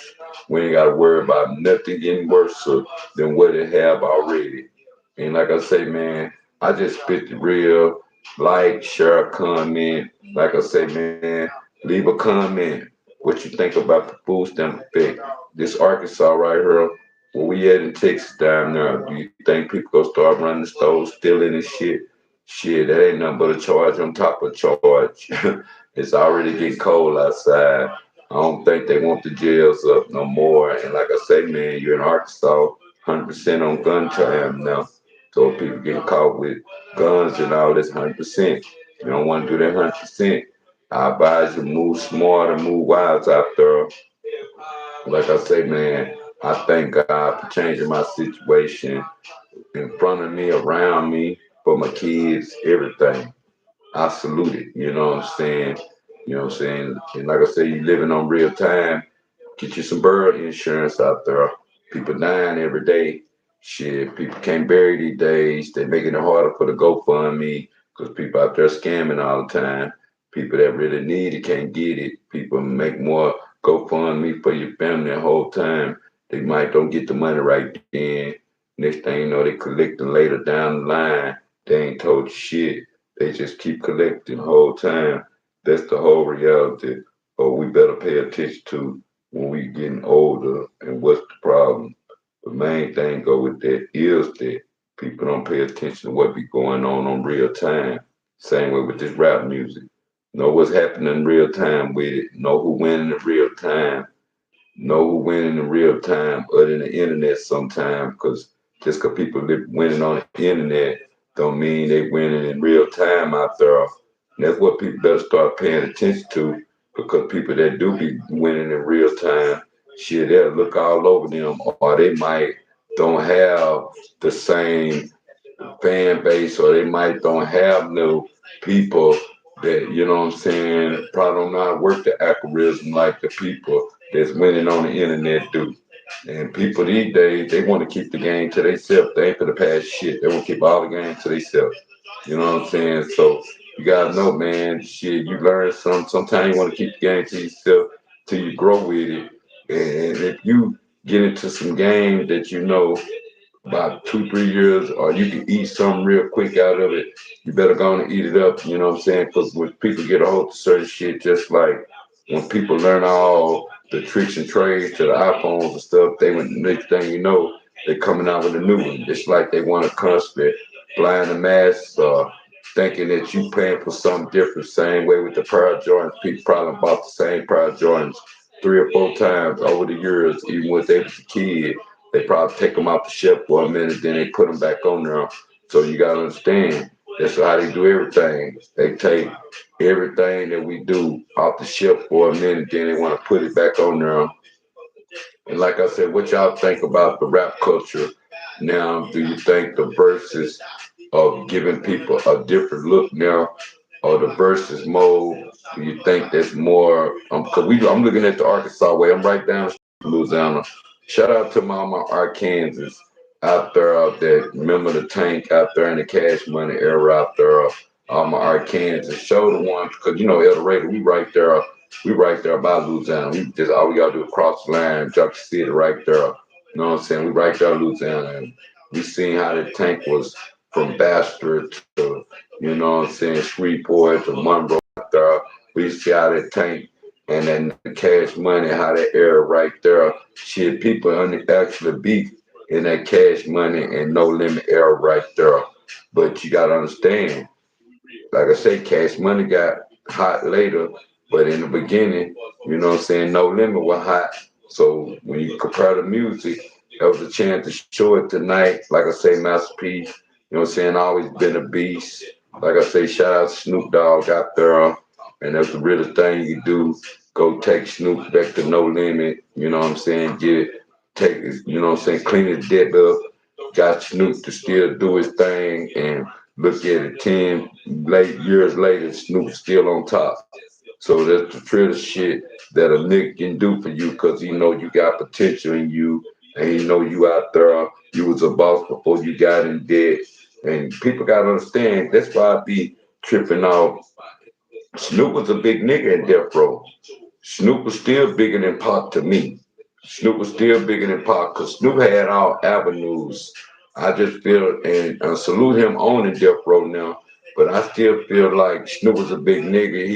We ain't gotta worry about nothing getting worse than what it have already. And like I say, man, I just spit the real. Like, share, comment. Like I say, man, leave a comment. What you think about the food stamp effect? This Arkansas right here, where we at in Texas down there, do you think people gonna start running the stores, stealing and shit? Shit, that ain't nothing but a charge on top of charge. It's already getting cold outside. I don't think they want the jails up no more. And like I say, man, you're in Arkansas, 100% on gun time now. So people getting caught with guns and all this 100%. You don't want to do that 100%. I advise you move smarter, move wise out there. Like I say, man, I thank God for changing my situation in front of me, around me, for my kids, everything. I salute it. You know what I'm saying? You know what I'm saying? And like I say, you living on real time. Get you some bird insurance out there. People dying every day. Shit, people can't bury these days. They're making it harder for the GoFundMe because people out there scamming all the time. People that really need it can't get it. People make more GoFundMe for your family the whole time. They might don't get the money right then. Next thing you know, they collecting later down the line. They ain't told you shit. They just keep collecting the whole time. That's the whole reality. Or we better pay attention to when we getting older and what's the problem. The main thing go with that is that people don't pay attention to what be going on real time. Same way with this rap music. Know what's happening in real time with it. Know who winning in real time. Know who winning in real time other than the internet sometimes. Because just because people live winning on the internet don't mean they winning in real time out there. And that's what people better start paying attention to because people that do be winning in real time, shit, they'll look all over them or they might don't have the same fan base or they might don't have no people that, you know what I'm saying, probably don't know how to work the algorithm like the people that's winning on the internet do. And people these days, they want to keep the game to themselves. They ain't for the past shit. They want to keep all the game to themselves. You know what I'm saying? So you gotta know, man, shit, you learn some. Sometimes you want to keep the game to yourself till you grow with it. And if you get into some game that you know about 2, 3 years, or you can eat something real quick out of it, you better go on and eat it up. You know what I'm saying? Because when people get a hold of certain shit, just like when people learn all the tricks and trades to the iPhones and stuff, they when next thing you know, they're coming out with a new one. It's like they want to constantly blind the masses, thinking that you paying for something different. Same way with the pair of Jordans, people probably bought the same pair of Jordans 3 or 4 times over the years, even when they was a kid. They probably take them off the shelf for a minute, then they put them back on there. So you gotta understand, that's how they do everything. They take everything that we do off the shelf for a minute, then they want to put it back on there. And like I said, what y'all think about the rap culture now? Do you think the verses of giving people a different look now, or the verses mode? Do you think that's more? Cause I'm looking at the Arkansas way. I'm right down in Louisiana. Shout out to my Arkansas out there, out there. Remember the tank out there in the Cash Money era out there. All my Arkansas. Show the one because you know El Dorado. We right there. We right there by Louisiana. We just all we gotta do is cross the line, jump the city right there. You know what I'm saying? We right there in Louisiana, and we seen how the tank was from Bastard to, you know what I'm saying, Shreveport to Monroe out there. We see how that tank and then the cash money, how that era right there. Shit, people actually beat in that cash money and no limit era right there. But you gotta understand, like I say, Cash Money got hot later, but in the beginning, you know what I'm saying, No Limit was hot. So when you compare the music, that was a chance to show it tonight. Like I say, Master P, you know what I'm saying, always been a beast. Like I say, shout out to Snoop Dogg out there, and that's the realest thing you do. Go take Snoop back to No Limit, you know what I'm saying, take his, you know what I'm saying, clean his debt up, got Snoop to still do his thing, and look at it 10 late years later, Snoop's still on top. So that's the Trill shit that a nigga can do for you because he know you got potential in you and he know you out there. You was a boss before you got in debt. And people gotta understand that's why I be tripping off. Snoop was a big nigga in Death Row. Snoop was still bigger than Pac to me. Snoop was still bigger than Pac because Snoop had all avenues. I just feel and salute him owning Death Row now, but I still feel like Snoop was a big nigga.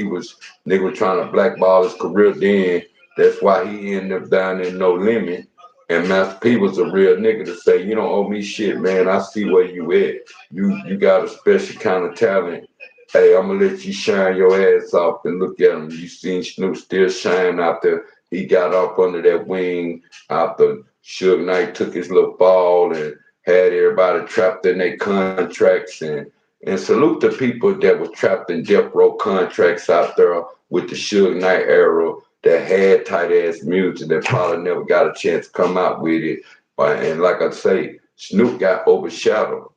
Nigga was trying to blackball his career then. That's why he ended up down in No Limit. And Master P was a real nigga to say, you don't owe me shit, man. I see where you at. You got a special kind of talent. Hey, I'm gonna let you shine your ass off and look at him. You seen Snoop still shine out there. He got off under that wing after Suge Knight took his little fall and had everybody trapped in their contracts and salute the people that was trapped in death row contracts out there with the Suge Knight era that had tight ass music that probably never got a chance to come out with it. And like I say, Snoop got overshadowed.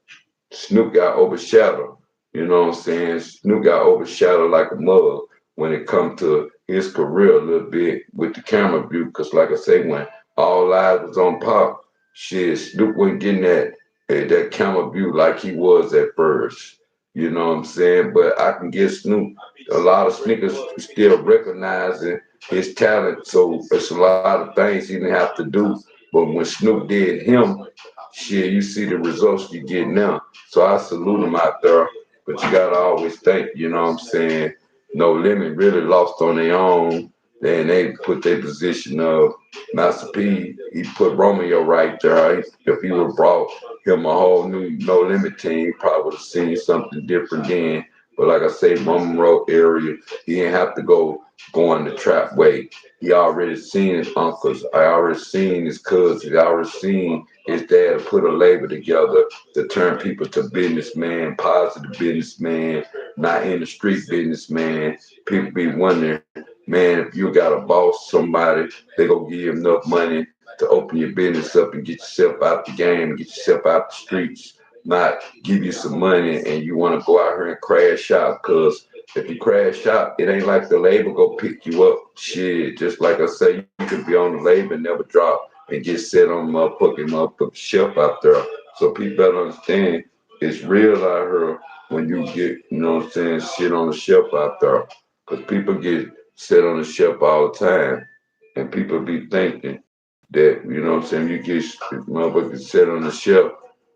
Snoop got overshadowed. You know what I'm saying? Snoop got overshadowed like a mug when it come to his career a little bit with the camera view. Because like I say, when all eyes was on Pop, shit, Snoop wasn't getting that camera view like he was at first. You know what I'm saying? But I can give Snoop a lot of sneakers still recognizing his talent. So it's a lot of things he didn't have to do. But when Snoop did him, shit, you see the results you get now. So I salute him out there. But you gotta always think, you know what I'm saying? No Limit really lost on their own. Then they put their position of Master P. He put Romeo right there. If he would have brought him a whole new No Limit team, he probably would have seen something different then. But like I say, Monroe area, he didn't have to go going the trap way. He already seen his uncles. I already seen his cousins. I already seen his dad put a label together to turn people to businessmen, positive businessmen, not in the street businessman. People be wondering, man, if you got a boss, somebody, they gonna give you enough money to open your business up and get yourself out the game, get yourself out the streets, not give you some money and you want to go out here and crash out. Cause if you crash out, it ain't like the label go pick you up. Shit, just like I say, you could be on the label and never drop and get set on motherfucking shelf out there. So people better understand it's real out here when you get, you know what I'm saying, shit on the shelf out there. Cause people get set on the shelf all the time. And people be thinking that, you know what I'm saying, you get motherfuckers set on the shelf,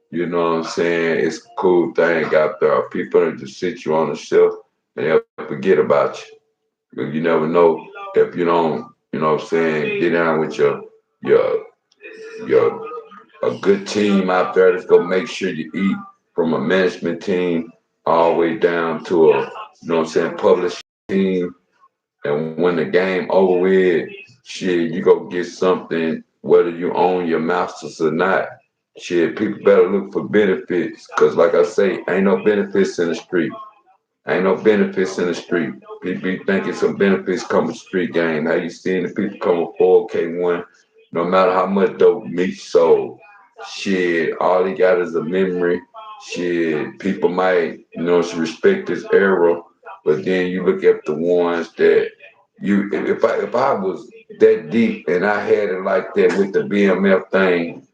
you know what I'm saying, it's a cool thing out there. People just sit you on the shelf and they'll forget about you. Because you never know if you don't, you know what I'm saying, get down with your your a good team out there that's gonna make sure you eat from a management team all the way down to a, you know what I'm saying, publishing team. And when the game over with, shit, you go get something, whether you own your masters or not. Shit, people better look for benefits, cause like I say, ain't no benefits in the street. Ain't no benefits in the street. People be thinking some benefits come with street game. How you seen the people come with 4K1, no matter how much dope meat sold. Shit, all he got is a memory. Shit, people might, you know, respect his era, but then you look at the ones that you, if I was that deep and I had it like that with the BMF thing,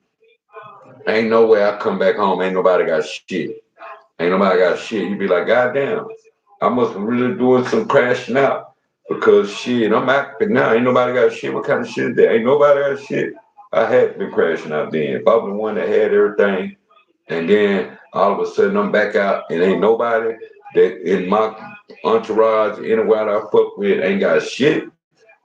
ain't no way I come back home. Ain't nobody got shit. Ain't nobody got shit. You be like, God damn, I must be really doing some crashing out because shit, I'm acting now. Ain't nobody got shit. What kind of shit is that? Ain't nobody got shit. I had been crashing out then. If I was the one that had everything, and then all of a sudden I'm back out and ain't nobody that in my entourage, anywhere that I fuck with, ain't got shit,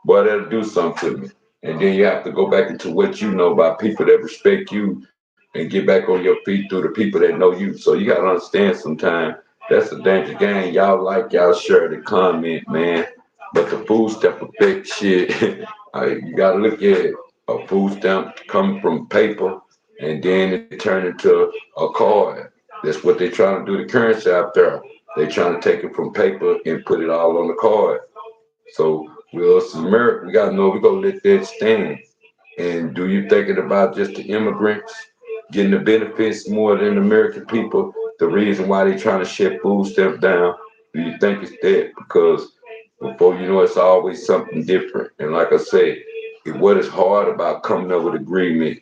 boy, that'll do something to me. And then you have to go back into what you know about people that respect you and get back on your feet through the people that know you. So you gotta understand sometimes that's a dangerous game. Y'all like, y'all share the comment, man. But the food stamp effect shit, you gotta look at a food stamp coming from paper and then it turned into a card. That's what they trying to do, the currency out there. They trying to take it from paper and put it all on the card. So we us America, we gotta know we gonna let that stand. And do you thinking about just the immigrants getting the benefits more than the American people? The reason why they trying to shut food stamps down, do you think it's that? Because before you know it's always something different. And like I said, what is hard about coming up with agreement,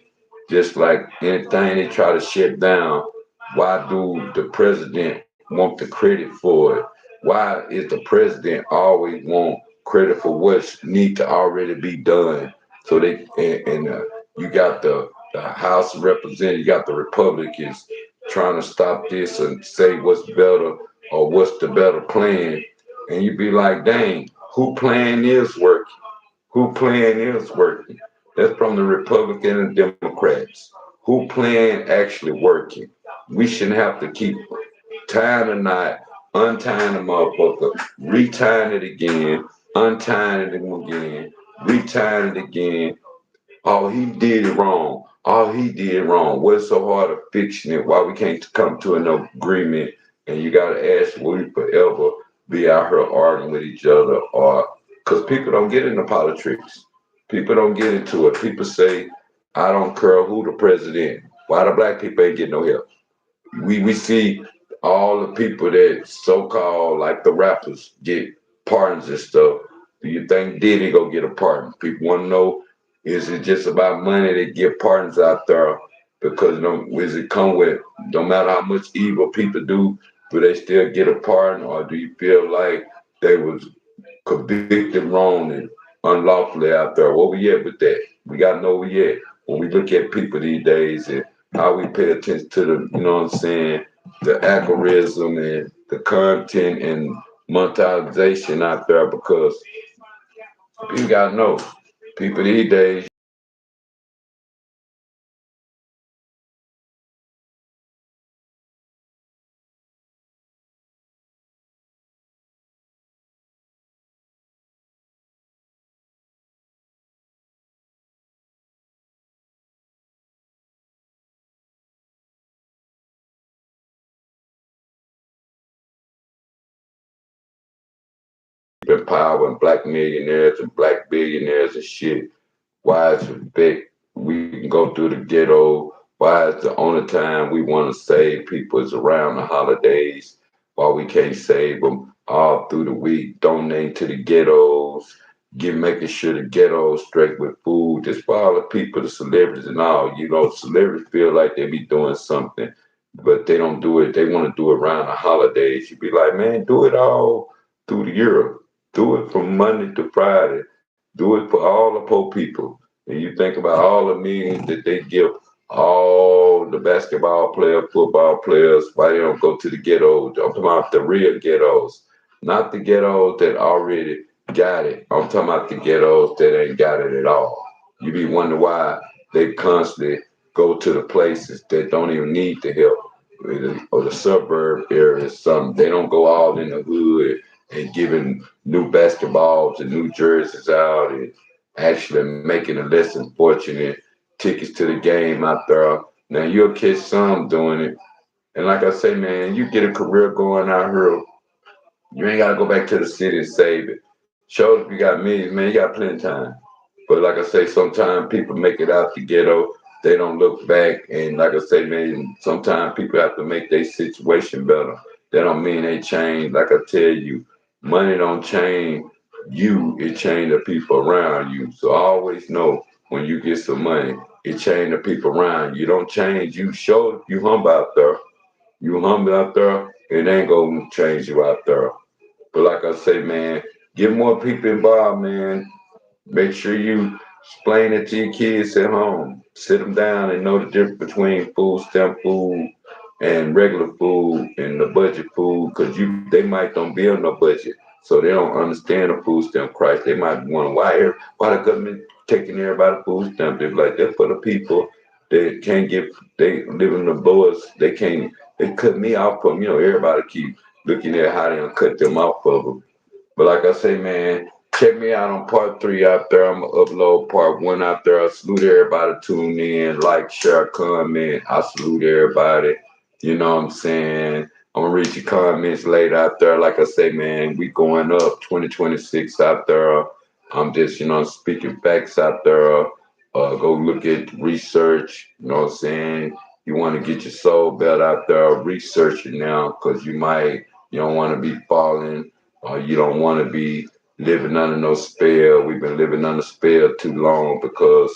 just like anything they try to shut down, why do the president want the credit for it? Why is the president always want credit for what's need to already be done? So they and you got the House of Representatives, you got the Republicans trying to stop this and say what's better or what's the better plan, and you be like, dang, who plan is working? Who plan is working? That's from the Republican and Democrats. Who plan actually working? We shouldn't have to keep tying a knot, untying the motherfucker, retying it again, untying it again, retying it again. Oh, he did it wrong. Oh, he did it wrong. What's so hard of fixing it? Why we can't come to an agreement? And you gotta ask, will we forever be out here arguing with each other? Or because people don't get into politics. People don't get into it. People say, I don't care who the president. Why the black people ain't getting no help? We see all the people that so called like the rappers get pardons and stuff. Do you think Diddy go get a pardon? People want to know, is it just about money to get pardons out there? Because does it come with no matter how much evil people do they still get a pardon, or do you feel like they was convicted wrong and unlawfully out there? Where we at with that? We gotta know where we at when we look at people these days and how we pay attention to the, you know what I'm saying, the algorithm and the content and monetization out there because you gotta know people these days in power and black millionaires and black billionaires and shit. Why is it we can go through the ghetto? Why is the only time we want to save people is around the holidays? Why we can't save them all through the week? Donate to the ghettos, making sure the ghettos straight with food. Just for all the people, the celebrities and all. Celebrities feel like they be doing something, but they don't do it. They want to do it around the holidays. You be like, man, do it all through the year. Do it from Monday to Friday. Do it for all the poor people. And you think about all the millions that they give all the basketball players, football players, why they don't go to the ghettos. I'm talking about the real ghettos, not the ghettos that already got it. I'm talking about the ghettos that ain't got it at all. You be wondering why they constantly go to the places that don't even need the help, or the suburb areas. Some they don't go all in the hood and giving new basketballs and new jerseys out and actually making a less unfortunate tickets to the game out there. Now you'll catch some doing it. And like I say, man, you get a career going out here, you ain't gotta go back to the city and save it. Show if you got millions, man, you got plenty of time. But like I say, sometimes people make it out the ghetto, they don't look back. And like I say, man, sometimes people have to make their situation better. That don't mean they change. Like I tell you, money don't change you, it change the people around you. So always know when you get some money, it change the people around you. You don't change, you show you humble out there. You humble out there, it ain't gonna change you out there. But like I say, man, get more people involved, man. Make sure you explain it to your kids at home. Sit them down and know the difference between food stamp food and regular food and the budget food, because they might don't be on no budget, so they don't understand the food stamp price. They might wonder why the government taking everybody food stamp. They're like that's for the people that can't get they live in the lowest. They cut me off from everybody keep looking at how they gonna cut them off of them. But like I say, man, check me out on part 3 out there. I'm gonna upload part 1 out there. I salute everybody tune in, like, share, comment. I salute everybody. You know what I'm saying? I'm gonna read your comments later out there. Like I say, man, we going up 2026 out there. I'm just, speaking facts out there. Go look at research. You know what I'm saying? You want to get your soul belt out there, research it now, because you don't want to be falling, you don't want to be living under no spell. We've been living under spell too long because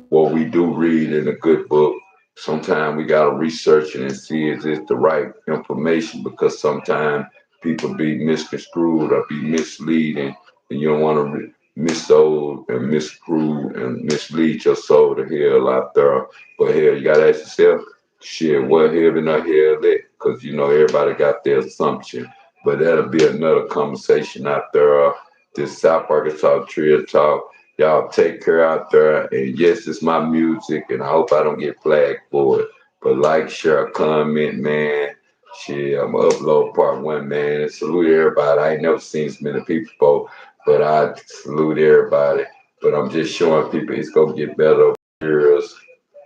what we do read in a good book, sometimes we got to research it and see is it the right information, because sometimes people be misconstrued or be misleading, and you don't want to missold and miscrew and mislead your soul to hell out there. But hell, you got to ask yourself, shit, what heaven or hell at? Because everybody got their assumption. But that'll be another conversation out there. This South Arkansas Trill Talk. Y'all take care out there. And yes, it's my music, and I hope I don't get flagged for it. But like, share, comment, man. Shit, I'm gonna upload part 1, man. And salute everybody. I ain't never seen as many people before, but I salute everybody. But I'm just showing people it's gonna get better over the years.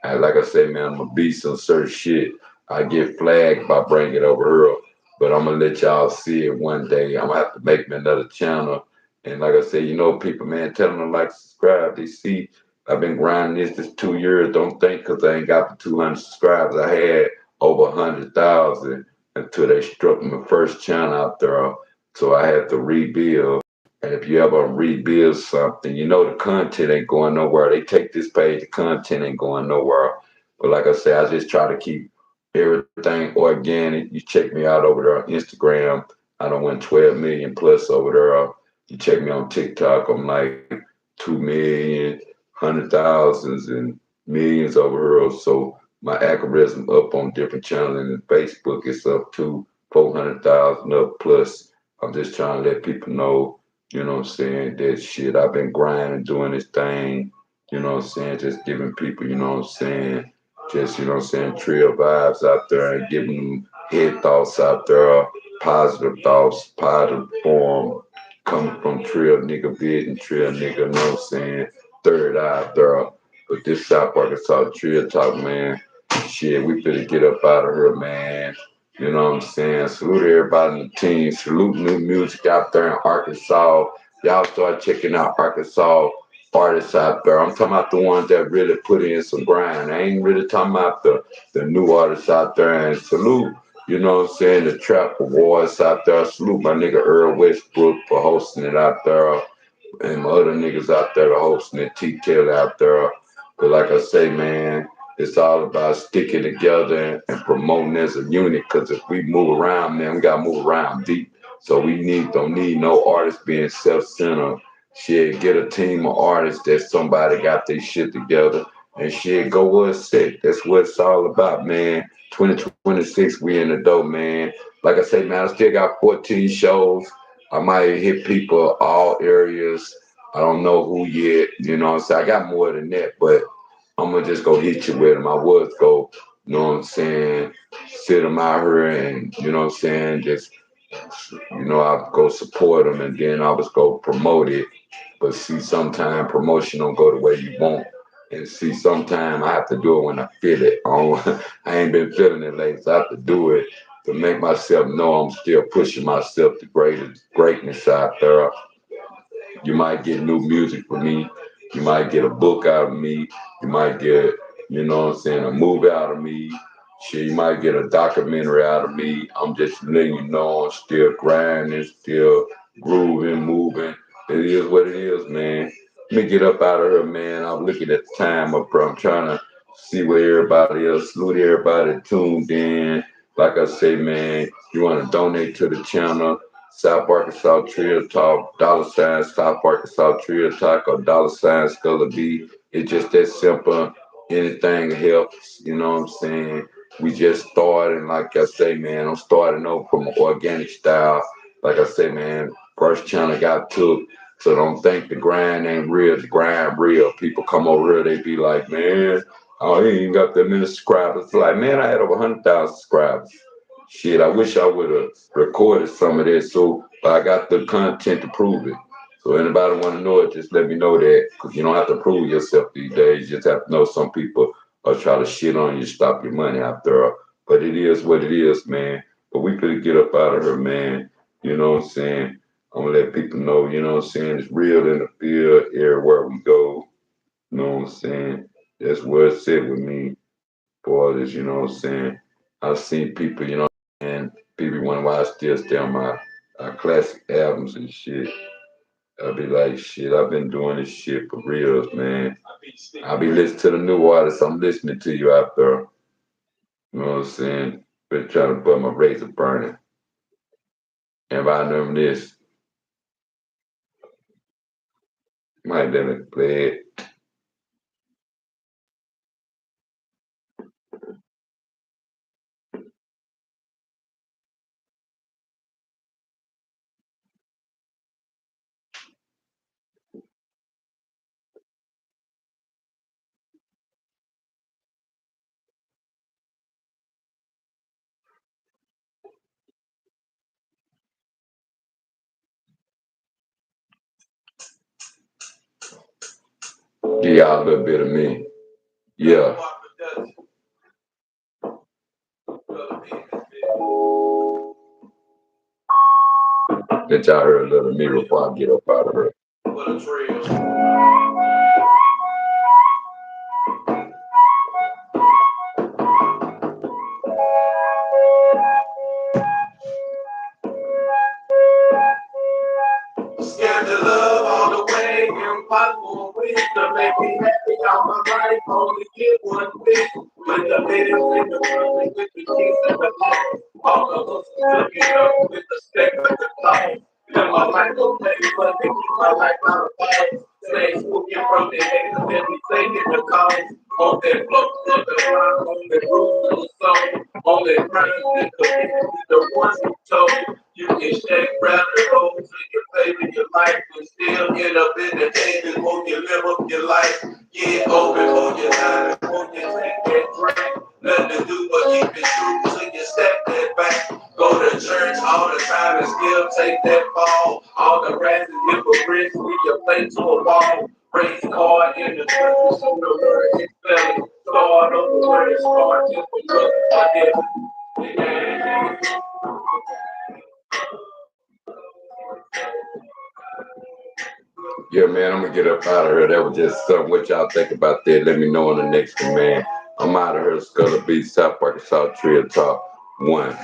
And like I say, man, I'm a beast on certain shit. I get flagged by bringing it over here, but I'm gonna let y'all see it one day. I'm gonna have to make me another channel. And like I said, people, man, tell them to like, subscribe. They see I've been grinding this 2 years. Don't think because I ain't got the 200 subscribers. I had over 100,000 until they struck my first channel out there. So I had to rebuild. And if you ever rebuild something, the content ain't going nowhere. They take this page, the content ain't going nowhere. But like I said, I just try to keep everything organic. You check me out over there on Instagram. I don't win 12 million plus over there. You check me on TikTok, I'm like 2 million, hundred thousands, and millions over here. So my algorithm up on different channels, and Facebook is up to 400,000 up plus. I'm just trying to let people know, what I'm saying, that shit, I've been grinding, doing this thing, what I'm saying, just giving people, what I'm saying, just, trill vibes out there and giving them head thoughts out there, positive thoughts, positive form, coming from Trill nigga vid and Trill nigga, you know what I'm saying? Third eye out there. But this South Arkansas Trill Talk, man, shit, we finna get up out of here, man. You know what I'm saying? Salute everybody in the team. Salute new music out there in Arkansas. Y'all start checking out Arkansas artists out there. I'm talking about the ones that really put in some grind. I ain't really talking about the new artists out there. And salute, you know what I'm saying, the Trap Awards out there. Salute my nigga Earl Westbrook for hosting it out there and my other niggas out there hosting it, T-Tail out there. But like I say, man, it's all about sticking together and promoting as a unit. Cause if we move around, man, we gotta move around deep. So we don't need no artists being self-centered. Shit, get a team of artists that somebody got their shit together and shit, go where it's sick. That's what it's all about, man. 2026, we in the dough, man. Like I say, man, I still got 14 shows. I might hit people all areas. I don't know who yet, you know what I'm saying? I got more than that, but I'm gonna just go hit you with them. I was go, you know what I'm saying, sit them out here and, you know what I'm saying, just, I go support them and then I was go promote it. But see, sometime promotion don't go the way you want. And see, sometime I have to do it when I feel it. I ain't been feeling it lately, so I have to do it to make myself know I'm still pushing myself to greatness out there. You might get new music from me. You might get a book out of me. You might get, a movie out of me. Shit, you might get a documentary out of me. I'm just letting you know I'm still grinding, still grooving, moving. It is what it is, man. Let me get up out of here, man. I'm looking at the time up here. I'm trying to see where everybody else, salute everybody tuned in. Like I say, man, you want to donate to the channel, South Arkansas Trill Talk, $ South Arkansas Trill Talk, or $ Skulla B. It's just that simple. Anything helps, you know what I'm saying? We just started, like I say, man, I'm starting over from an organic style. Like I say, man, first channel got took. So don't think the grind ain't real. The grind real. People come over here, they be like, man, oh, he ain't got that many subscribers. It's like, man, I had over 100,000 subscribers. Shit, I wish I would have recorded some of this, so but I got the content to prove it. So anybody want to know it, just let me know that, because you don't have to prove yourself these days. You just have to know some people are try to shit on you, stop your money out there. But it is what it is, man. But we could get up out of here, man. You know what I'm saying? I'm gonna let people know, you know what I'm saying? It's real in the field, everywhere we go. You know what I'm saying? That's where it's at with me, boys, you know what I'm saying? I've seen people, and people wonder why I still stay on my classic albums and shit. I'll be like, shit, I've been doing this shit for reals, man. I'll be listening to the new artists. I'm listening to you out there. You know what I'm saying? Been trying to put my razor burning. And I know this, might let me play it. Give y'all a little bit of me. Yeah. Let y'all hear a little of me before I get up out of here. Scared to love all the way, impossible with to make me happy all my life. Only get one thing with the minutes in the room, with the keys in the phone. All of us looking up with the step of the phone. Then my life go play, but they keep my life out of balance. Stay swooping from the haters and we taking the calls. On that flow, on the ground, on the roof of the soul. On that ground, the ones who told. You can shake, grab the roll to your favor, your life, and still end up in the day before you live up your life. Get open for your time, before you take that drink. Nothing to do but keep it true till you step that back. Go to church all the time and still take that fall. All the rats and hypocrites with your plate to a wall. Race card in the church, so the word is spelling. Start over where it starts, just look like it. Yeah, man, I'm gonna get up out of here. That was just something. What y'all think about that? Let me know on the next one, man. I'm out of here. Skulla B, South Arkansas, Trill Talk 1.